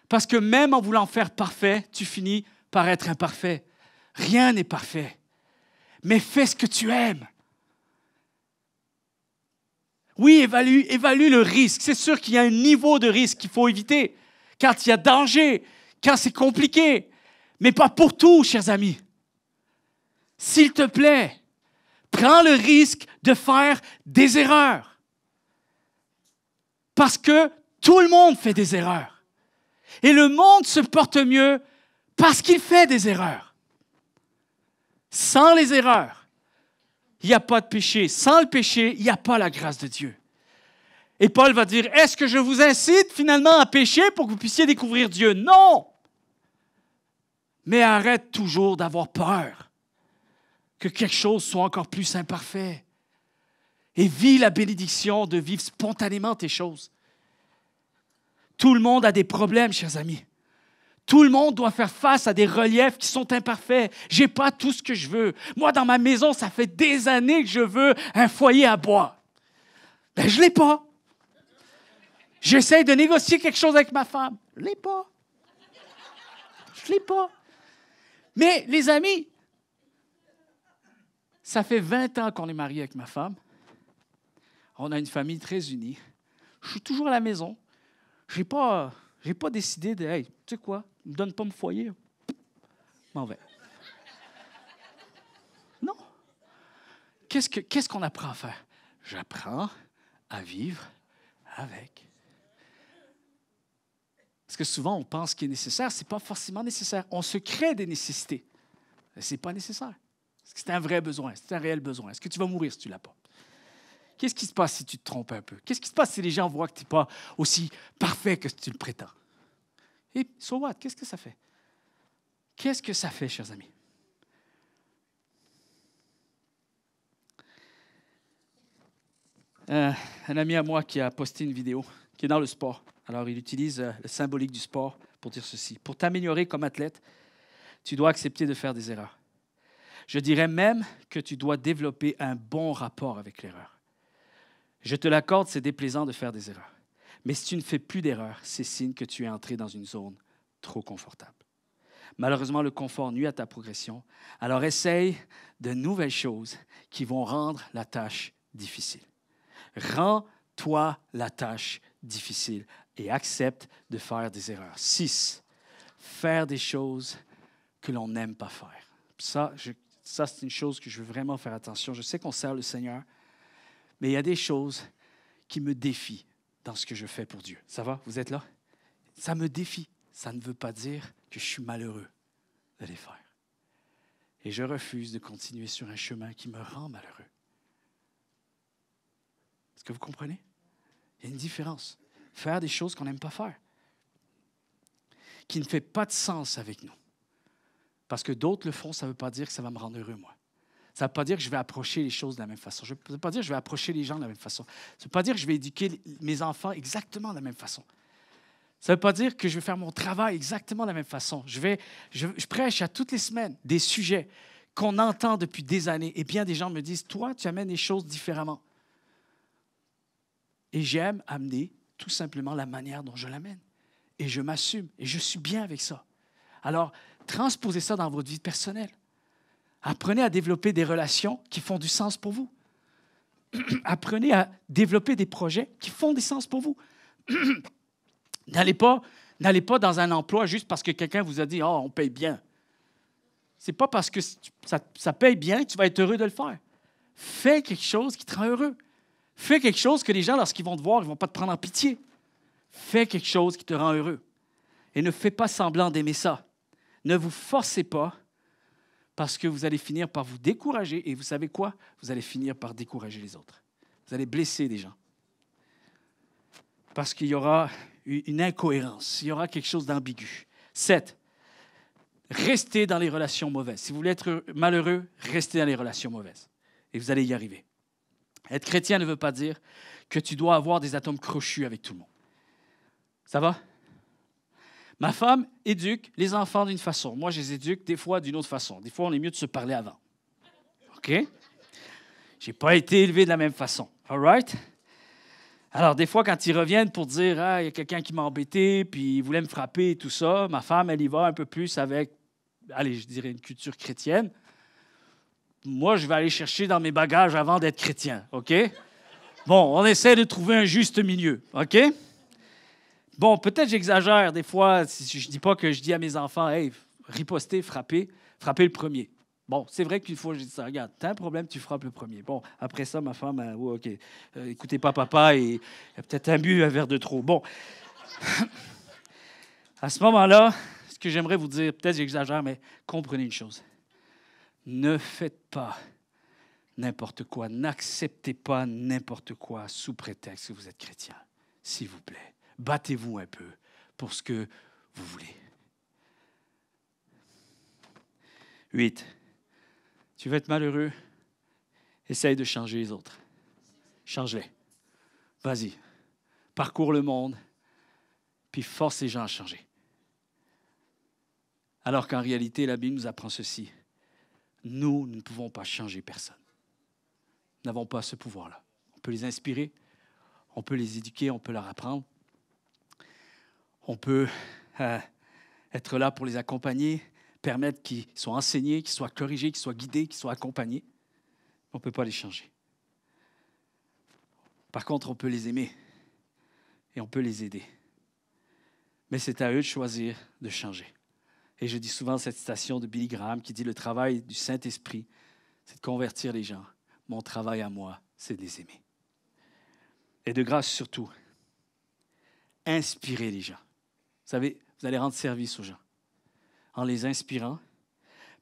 Parce que même en voulant faire parfait, tu finis par être imparfait. Rien n'est parfait. Mais fais ce que tu aimes. Oui, évalue le risque. C'est sûr qu'il y a un niveau de risque qu'il faut éviter. Quand il y a danger, quand c'est compliqué, mais pas pour tout, chers amis. S'il te plaît, prends le risque de faire des erreurs. Parce que tout le monde fait des erreurs. Et le monde se porte mieux parce qu'il fait des erreurs. Sans les erreurs, il n'y a pas de péché. Sans le péché, il n'y a pas la grâce de Dieu. Et Paul va dire, est-ce que je vous incite finalement à pécher pour que vous puissiez découvrir Dieu? Non! Mais arrête toujours d'avoir peur que quelque chose soit encore plus imparfait. Et vis la bénédiction de vivre spontanément tes choses. Tout le monde a des problèmes, chers amis. Tout le monde doit faire face à des reliefs qui sont imparfaits. Je n'ai pas tout ce que je veux. Moi, dans ma maison, ça fait des années que je veux un foyer à bois. Ben, je ne l'ai pas. J'essaie de négocier quelque chose avec ma femme. Je ne l'ai pas. Je ne l'ai pas. Mais, les amis, ça fait 20 ans qu'on est mariés avec ma femme. On a une famille très unie. Je suis toujours à la maison. Je n'ai pas décidé de, hey, tu sais quoi, ne me donne pas mon foyer. M'en vais. Non. Qu'est-ce qu'on apprend à faire? J'apprends à vivre avec. Parce que souvent, on pense ce qui est nécessaire, ce n'est pas forcément nécessaire. On se crée des nécessités. Ce n'est pas nécessaire. Est-ce que c'est un vrai besoin? C'est un réel besoin. Est-ce que tu vas mourir si tu ne l'as pas? Qu'est-ce qui se passe si tu te trompes un peu? Qu'est-ce qui se passe si les gens voient que tu n'es pas aussi parfait que tu le prétends? Et so what? Qu'est-ce que ça fait? Qu'est-ce que ça fait, chers amis? Un ami à moi qui a posté une vidéo, qui est dans le sport. Alors, il utilise le symbolique du sport pour dire ceci. Pour t'améliorer comme athlète, tu dois accepter de faire des erreurs. Je dirais même que tu dois développer un bon rapport avec l'erreur. Je te l'accorde, c'est déplaisant de faire des erreurs. Mais si tu ne fais plus d'erreurs, c'est signe que tu es entré dans une zone trop confortable. Malheureusement, le confort nuit à ta progression. Alors, essaye de nouvelles choses qui vont rendre la tâche difficile. Rends-toi la tâche difficile et accepte de faire des erreurs. 6. Faire des choses que l'on n'aime pas faire. Ça, c'est une chose que je veux vraiment faire attention. Je sais qu'on sert le Seigneur, mais il y a des choses qui me défient dans ce que je fais pour Dieu. Ça va? Vous êtes là? Ça me défie. Ça ne veut pas dire que je suis malheureux de les faire. Et je refuse de continuer sur un chemin qui me rend malheureux. Est-ce que vous comprenez? Il y a une différence. Faire des choses qu'on n'aime pas faire, qui ne fait pas de sens avec nous. Parce que d'autres le font, ça ne veut pas dire que ça va me rendre heureux, moi. Ça ne veut pas dire que je vais approcher les choses de la même façon. Ça ne veut pas dire que je vais approcher les gens de la même façon. Ça ne veut pas dire que je vais éduquer mes enfants exactement de la même façon. Ça ne veut pas dire que je vais faire mon travail exactement de la même façon. Je prêche à toutes les semaines des sujets qu'on entend depuis des années. Et bien des gens me disent, toi, tu amènes les choses différemment. Et j'aime amener tout simplement la manière dont je l'amène. Et je m'assume. Et je suis bien avec ça. Alors, transposez ça dans votre vie personnelle. Apprenez à développer des relations qui font du sens pour vous. Apprenez à développer des projets qui font du sens pour vous. N'allez pas dans un emploi juste parce que quelqu'un vous a dit « Ah, on paye bien ». Ce n'est pas parce que ça paye bien que tu vas être heureux de le faire. Fais quelque chose qui te rend heureux. Fais quelque chose que les gens, lorsqu'ils vont te voir, ils ne vont pas te prendre en pitié. Fais quelque chose qui te rend heureux. Et ne fais pas semblant d'aimer ça. Ne vous forcez pas parce que vous allez finir par vous décourager. Et vous savez quoi? Vous allez finir par décourager les autres. Vous allez blesser des gens. Parce qu'il y aura une incohérence. Il y aura quelque chose d'ambigu. 7. Restez dans les relations mauvaises. Si vous voulez être malheureux, restez dans les relations mauvaises. Et vous allez y arriver. Être chrétien ne veut pas dire que tu dois avoir des atomes crochus avec tout le monde. Ça va? Ma femme éduque les enfants d'une façon. Moi, je les éduque des fois d'une autre façon. Des fois, on est mieux de se parler avant. OK? Je n'ai pas été élevé de la même façon. All right? Alors, des fois, quand ils reviennent pour dire « Ah, il y a quelqu'un qui m'a embêté, puis il voulait me frapper et tout ça », ma femme, elle y va un peu plus avec, allez, je dirais une culture chrétienne. Moi, je vais aller chercher dans mes bagages avant d'être chrétien. OK? Bon, on essaie de trouver un juste milieu. OK? Bon, peut-être j'exagère des fois. Je ne dis pas que je dis à mes enfants, « Hey, ripostez, frappez le premier. » Bon, c'est vrai qu'une fois, je dis ça, « Regarde, t'as un problème, tu frappes le premier. » Bon, après ça, ma femme, oh, OK, écoutez pas papa, et il a peut-être bu un verre de trop. Bon, à ce moment-là, ce que j'aimerais vous dire, peut-être j'exagère, mais comprenez une chose. Ne faites pas n'importe quoi, n'acceptez pas n'importe quoi sous prétexte que vous êtes chrétien, s'il vous plaît. Battez-vous un peu pour ce que vous voulez. 8. Tu veux être malheureux? Essaye de changer les autres. Change-les. Vas-y. Parcours le monde, puis force les gens à changer. Alors qu'en réalité, la Bible nous apprend ceci. Nous ne pouvons pas changer personne. Nous n'avons pas ce pouvoir-là. On peut les inspirer, on peut les éduquer, on peut leur apprendre. On peut être là pour les accompagner, permettre qu'ils soient enseignés, qu'ils soient corrigés, qu'ils soient guidés, qu'ils soient accompagnés. On ne peut pas les changer. Par contre, on peut les aimer et on peut les aider. Mais c'est à eux de choisir de changer. Et je dis souvent cette citation de Billy Graham qui dit « Le travail du Saint-Esprit, c'est de convertir les gens. Mon travail à moi, c'est de les aimer. » Et de grâce surtout, inspirez les gens. Vous savez, vous allez rendre service aux gens en les inspirant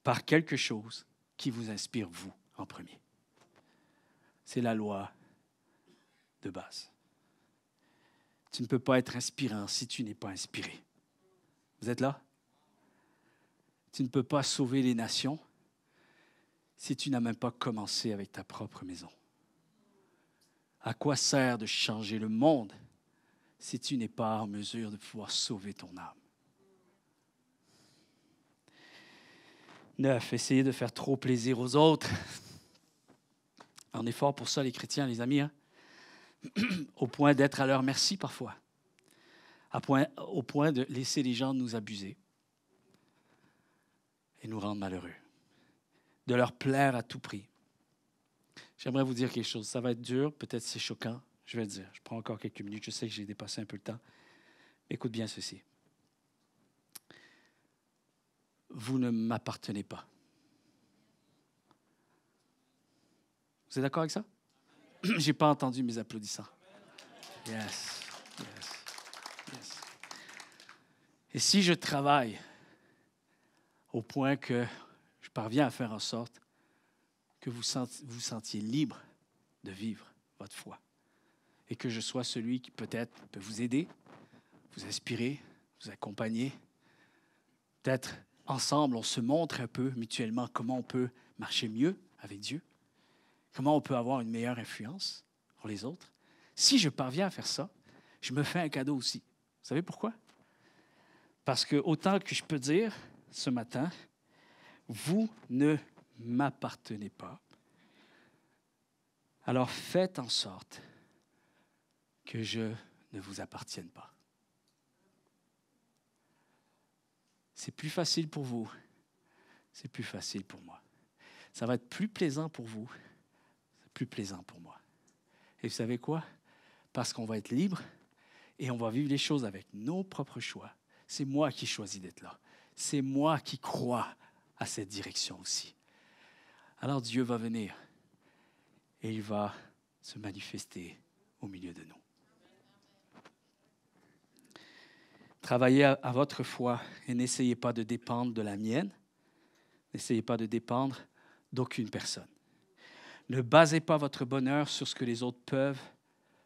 par quelque chose qui vous inspire, vous, en premier. C'est la loi de base. Tu ne peux pas être inspirant si tu n'es pas inspiré. Vous êtes là? Tu ne peux pas sauver les nations si tu n'as même pas commencé avec ta propre maison. À quoi sert de changer le monde si tu n'es pas en mesure de pouvoir sauver ton âme? 9. Essayez de faire trop plaisir aux autres. On est fort pour ça, les chrétiens, les amis, hein? Au point d'être à leur merci parfois. Au point de laisser les gens nous abuser et nous rendre malheureux. De leur plaire à tout prix. J'aimerais vous dire quelque chose. Ça va être dur, peut-être c'est choquant. Je vais le dire. Je prends encore quelques minutes. Je sais que j'ai dépassé un peu le temps. Mais écoute bien ceci. Vous ne m'appartenez pas. Vous êtes d'accord avec ça? Je n'ai pas entendu mes applaudissants. Yes. Et si je travaille au point que je parviens à faire en sorte que vous vous sentiez libre de vivre votre foi et que je sois celui qui peut-être peut vous aider, vous inspirer, vous accompagner, peut-être ensemble, on se montre un peu mutuellement comment on peut marcher mieux avec Dieu? Comment on peut avoir une meilleure influence pour les autres? Si je parviens à faire ça, je me fais un cadeau aussi. Vous savez pourquoi? Parce que autant que je peux dire ce matin, vous ne m'appartenez pas. Alors faites en sorte que je ne vous appartienne pas. C'est plus facile pour vous, c'est plus facile pour moi. Ça va être plus plaisant pour vous, c'est plus plaisant pour moi. Et vous savez quoi? Parce qu'on va être libre et on va vivre les choses avec nos propres choix. C'est moi qui choisis d'être là. C'est moi qui crois à cette direction aussi. Alors Dieu va venir et il va se manifester au milieu de nous. Travaillez à votre foi et n'essayez pas de dépendre de la mienne. N'essayez pas de dépendre d'aucune personne. Ne basez pas votre bonheur sur ce que les autres peuvent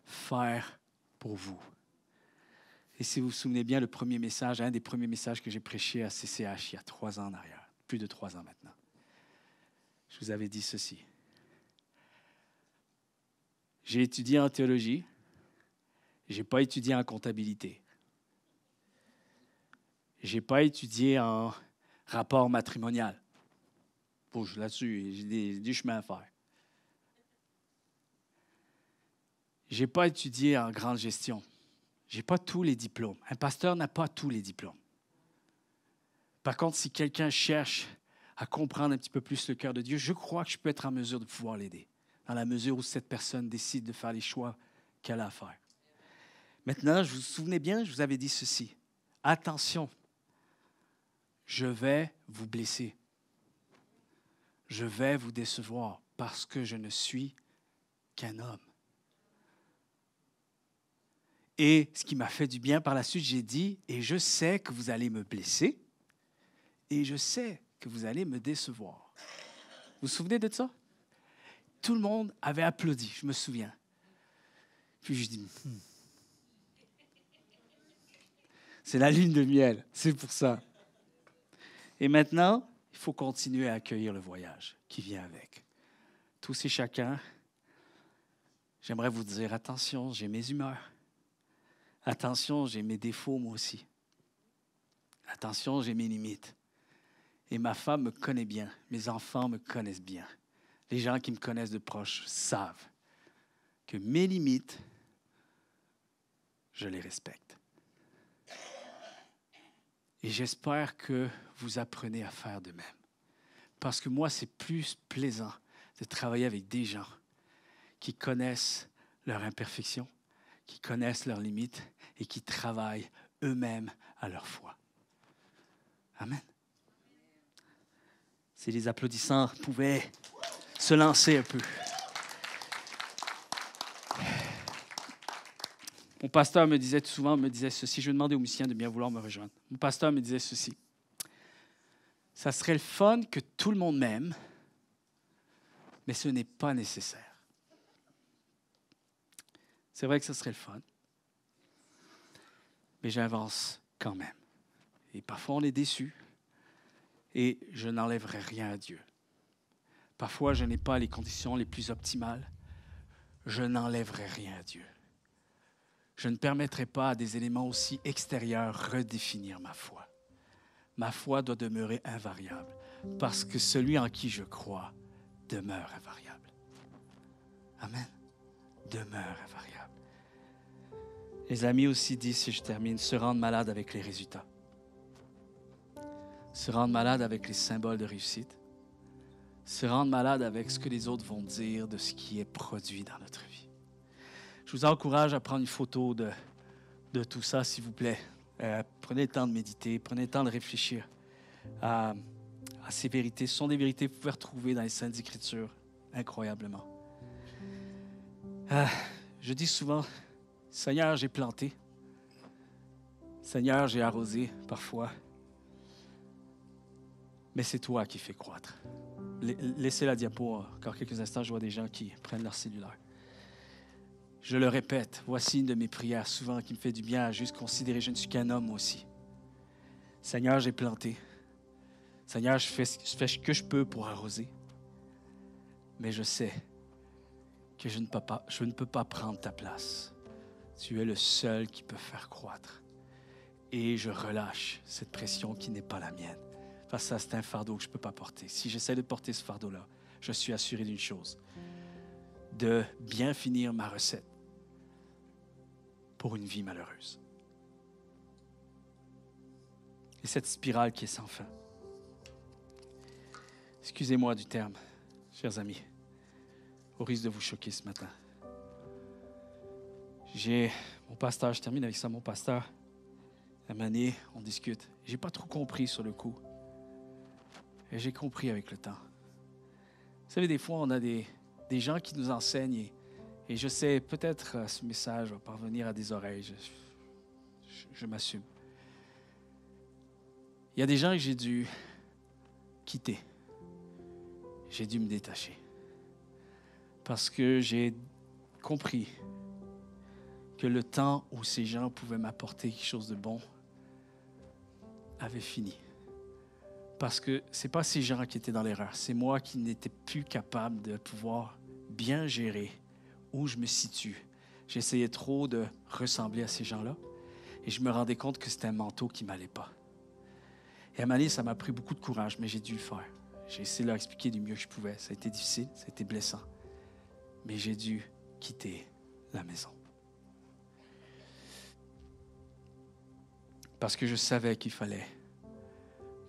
faire pour vous. Et si vous vous souvenez bien, le premier message, un des premiers messages que j'ai prêché à CCH il y a 3 ans en arrière, plus de 3 ans maintenant, je vous avais dit ceci. J'ai étudié en théologie, je n'ai pas étudié en comptabilité. Je n'ai pas étudié en rapport matrimonial. Là-dessus, j'ai des chemins à faire. Je n'ai pas étudié en grande gestion. Je n'ai pas tous les diplômes. Un pasteur n'a pas tous les diplômes. Par contre, si quelqu'un cherche à comprendre un petit peu plus le cœur de Dieu, je crois que je peux être en mesure de pouvoir l'aider, dans la mesure où cette personne décide de faire les choix qu'elle a à faire. Maintenant, vous vous souvenez bien, je vous avais dit ceci. Attention, je vais vous blesser. Je vais vous décevoir parce que je ne suis qu'un homme. Et ce qui m'a fait du bien par la suite, j'ai dit, et je sais que vous allez me blesser, et je sais que vous allez me décevoir. Vous vous souvenez de ça? Tout le monde avait applaudi, je me souviens. Puis je dis, c'est la lune de miel, c'est pour ça. Et maintenant, il faut continuer à accueillir le voyage qui vient avec. Tous et chacun, j'aimerais vous dire, attention, j'ai mes humeurs. Attention, j'ai mes défauts moi aussi. Attention, j'ai mes limites. Et ma femme me connaît bien, mes enfants me connaissent bien. Les gens qui me connaissent de proche savent que mes limites, je les respecte. Et j'espère que vous apprenez à faire de même. Parce que moi, c'est plus plaisant de travailler avec des gens qui connaissent leurs imperfections, qui connaissent leurs limites et qui travaillent eux-mêmes à leur foi. Amen. Si les applaudissants pouvaient se lancer un peu. Mon pasteur me disait souvent, ceci, je demandais aux musiciens de bien vouloir me rejoindre. Mon pasteur me disait ceci. Ça serait le fun que tout le monde m'aime, mais ce n'est pas nécessaire. C'est vrai que ce serait le fun, mais j'avance quand même. Et parfois, on est déçu, et je n'enlèverai rien à Dieu. Parfois, je n'ai pas les conditions les plus optimales. Je n'enlèverai rien à Dieu. Je ne permettrai pas à des éléments aussi extérieurs redéfinir ma foi. Ma foi doit demeurer invariable, parce que celui en qui je crois demeure invariable. Amen. Demeure invariable. Les amis aussi disent, si je termine, se rendre malade avec les résultats. Se rendre malade avec les symboles de réussite. Se rendre malade avec ce que les autres vont dire de ce qui est produit dans notre vie. Je vous encourage à prendre une photo de tout ça, s'il vous plaît. Prenez le temps de méditer, prenez le temps de réfléchir à ces vérités. Ce sont des vérités que vous pouvez retrouver dans les Saintes Écritures, incroyablement. Je dis souvent, Seigneur, j'ai planté. Seigneur, j'ai arrosé parfois. Mais c'est toi qui fais croître. Laissez la diapo encore quelques instants. Je vois des gens qui prennent leur cellulaire. Je le répète, voici une de mes prières souvent qui me fait du bien à juste considérer, je ne suis qu'un homme aussi. Seigneur, j'ai planté. Seigneur, je fais ce que je peux pour arroser. mais je sais que je ne peux pas prendre ta place. Tu es le seul qui peut faire croître. Et je relâche cette pression qui n'est pas la mienne. Parce que ça, c'est un fardeau que je ne peux pas porter. Si j'essaie de porter ce fardeau-là, je suis assuré d'une chose, de bien finir ma recette pour une vie malheureuse. Et cette spirale qui est sans fin. Excusez-moi du terme, chers amis, au risque de vous choquer ce matin. J'ai mon pasteur, je termine avec ça, mon pasteur, à Mané, on discute. Je n'ai pas trop compris sur le coup. Et j'ai compris avec le temps. Vous savez, des fois, on a des gens qui nous enseignent et je sais, peut-être ce message va parvenir à des oreilles. Je m'assume. Il y a des gens que j'ai dû quitter. J'ai dû me détacher. Parce que j'ai compris que le temps où ces gens pouvaient m'apporter quelque chose de bon avait fini. Parce que ce n'est pas ces gens qui étaient dans l'erreur, c'est moi qui n'étais plus capable de pouvoir bien gérer où je me situe. J'essayais trop de ressembler à ces gens-là et je me rendais compte que c'était un manteau qui ne m'allait pas. Et à un moment donné, ça m'a pris beaucoup de courage, mais j'ai dû le faire. J'ai essayé de leur expliquer du mieux que je pouvais. Ça a été difficile, ça a été blessant. Mais j'ai dû quitter la maison. Parce que je savais qu'il fallait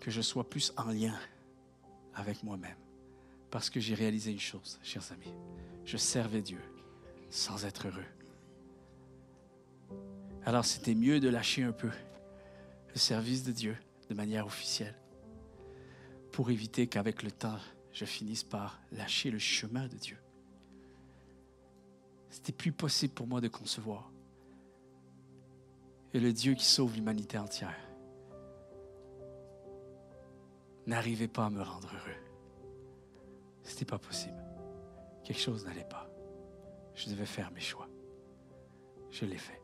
que je sois plus en lien avec moi-même. Parce que j'ai réalisé une chose, chers amis. Je servais Dieu sans être heureux. Alors c'était mieux de lâcher un peu le service de Dieu de manière officielle pour éviter qu'avec le temps, je finisse par lâcher le chemin de Dieu. C'était plus possible pour moi de concevoir. Et le Dieu qui sauve l'humanité entière n'arrivait pas à me rendre heureux. C'était pas possible. Quelque chose n'allait pas. Je devais faire mes choix. Je l'ai fait.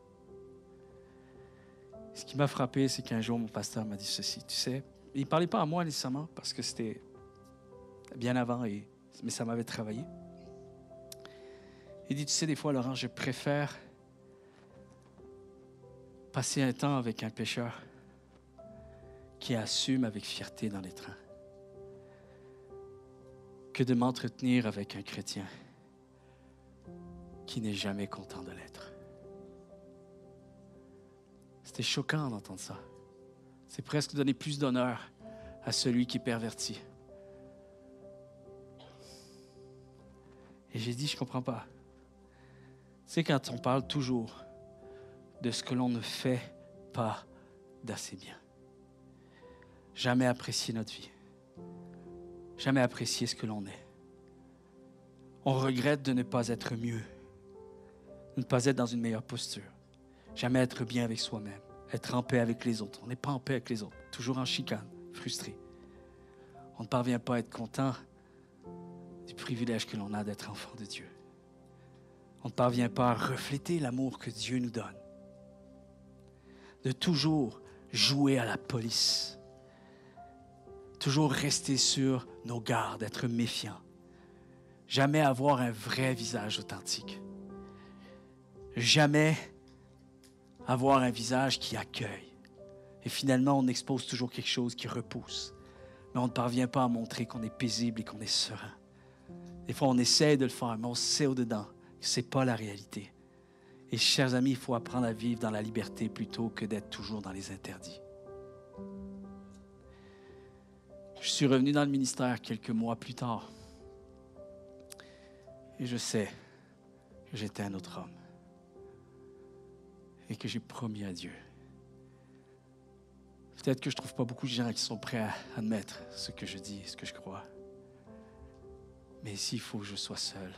Ce qui m'a frappé, c'est qu'un jour, mon pasteur m'a dit ceci. Tu sais, il ne parlait pas à moi nécessairement parce que c'était bien avant, mais ça m'avait travaillé. Il dit, tu sais, des fois, Laurent, je préfère passer un temps avec un pécheur qui assume avec fierté dans les trains que de m'entretenir avec un chrétien qui n'est jamais content de l'être. C'était choquant d'entendre ça. C'est presque donner plus d'honneur à celui qui est perverti. Et j'ai dit, je ne comprends pas. Tu sais, quand on parle toujours de ce que l'on ne fait pas d'assez bien, jamais apprécier notre vie, jamais apprécier ce que l'on est. On regrette de ne pas être mieux, de ne pas être dans une meilleure posture, jamais être bien avec soi-même, être en paix avec les autres. On n'est pas en paix avec les autres, toujours en chicane, frustré. On ne parvient pas à être content du privilège que l'on a d'être enfant de Dieu. On ne parvient pas à refléter l'amour que Dieu nous donne. De toujours jouer à la police. Toujours rester sur nos gardes, être méfiant. Jamais avoir un vrai visage authentique. Jamais avoir un visage qui accueille. Et finalement, on expose toujours quelque chose qui repousse. Mais on ne parvient pas à montrer qu'on est paisible et qu'on est serein. Des fois, on essaie de le faire, mais on sait au-dedans que ce n'est pas la réalité. Et chers amis, il faut apprendre à vivre dans la liberté plutôt que d'être toujours dans les interdits. Je suis revenu dans le ministère quelques mois plus tard. Et je sais que j'étais un autre homme. Et que j'ai promis à Dieu. Peut-être que je ne trouve pas beaucoup de gens qui sont prêts à admettre ce que je dis, ce que je crois. Mais s'il faut que je sois seul,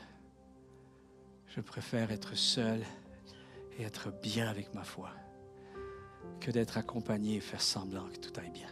je préfère être seul et être bien avec ma foi que d'être accompagné et faire semblant que tout aille bien.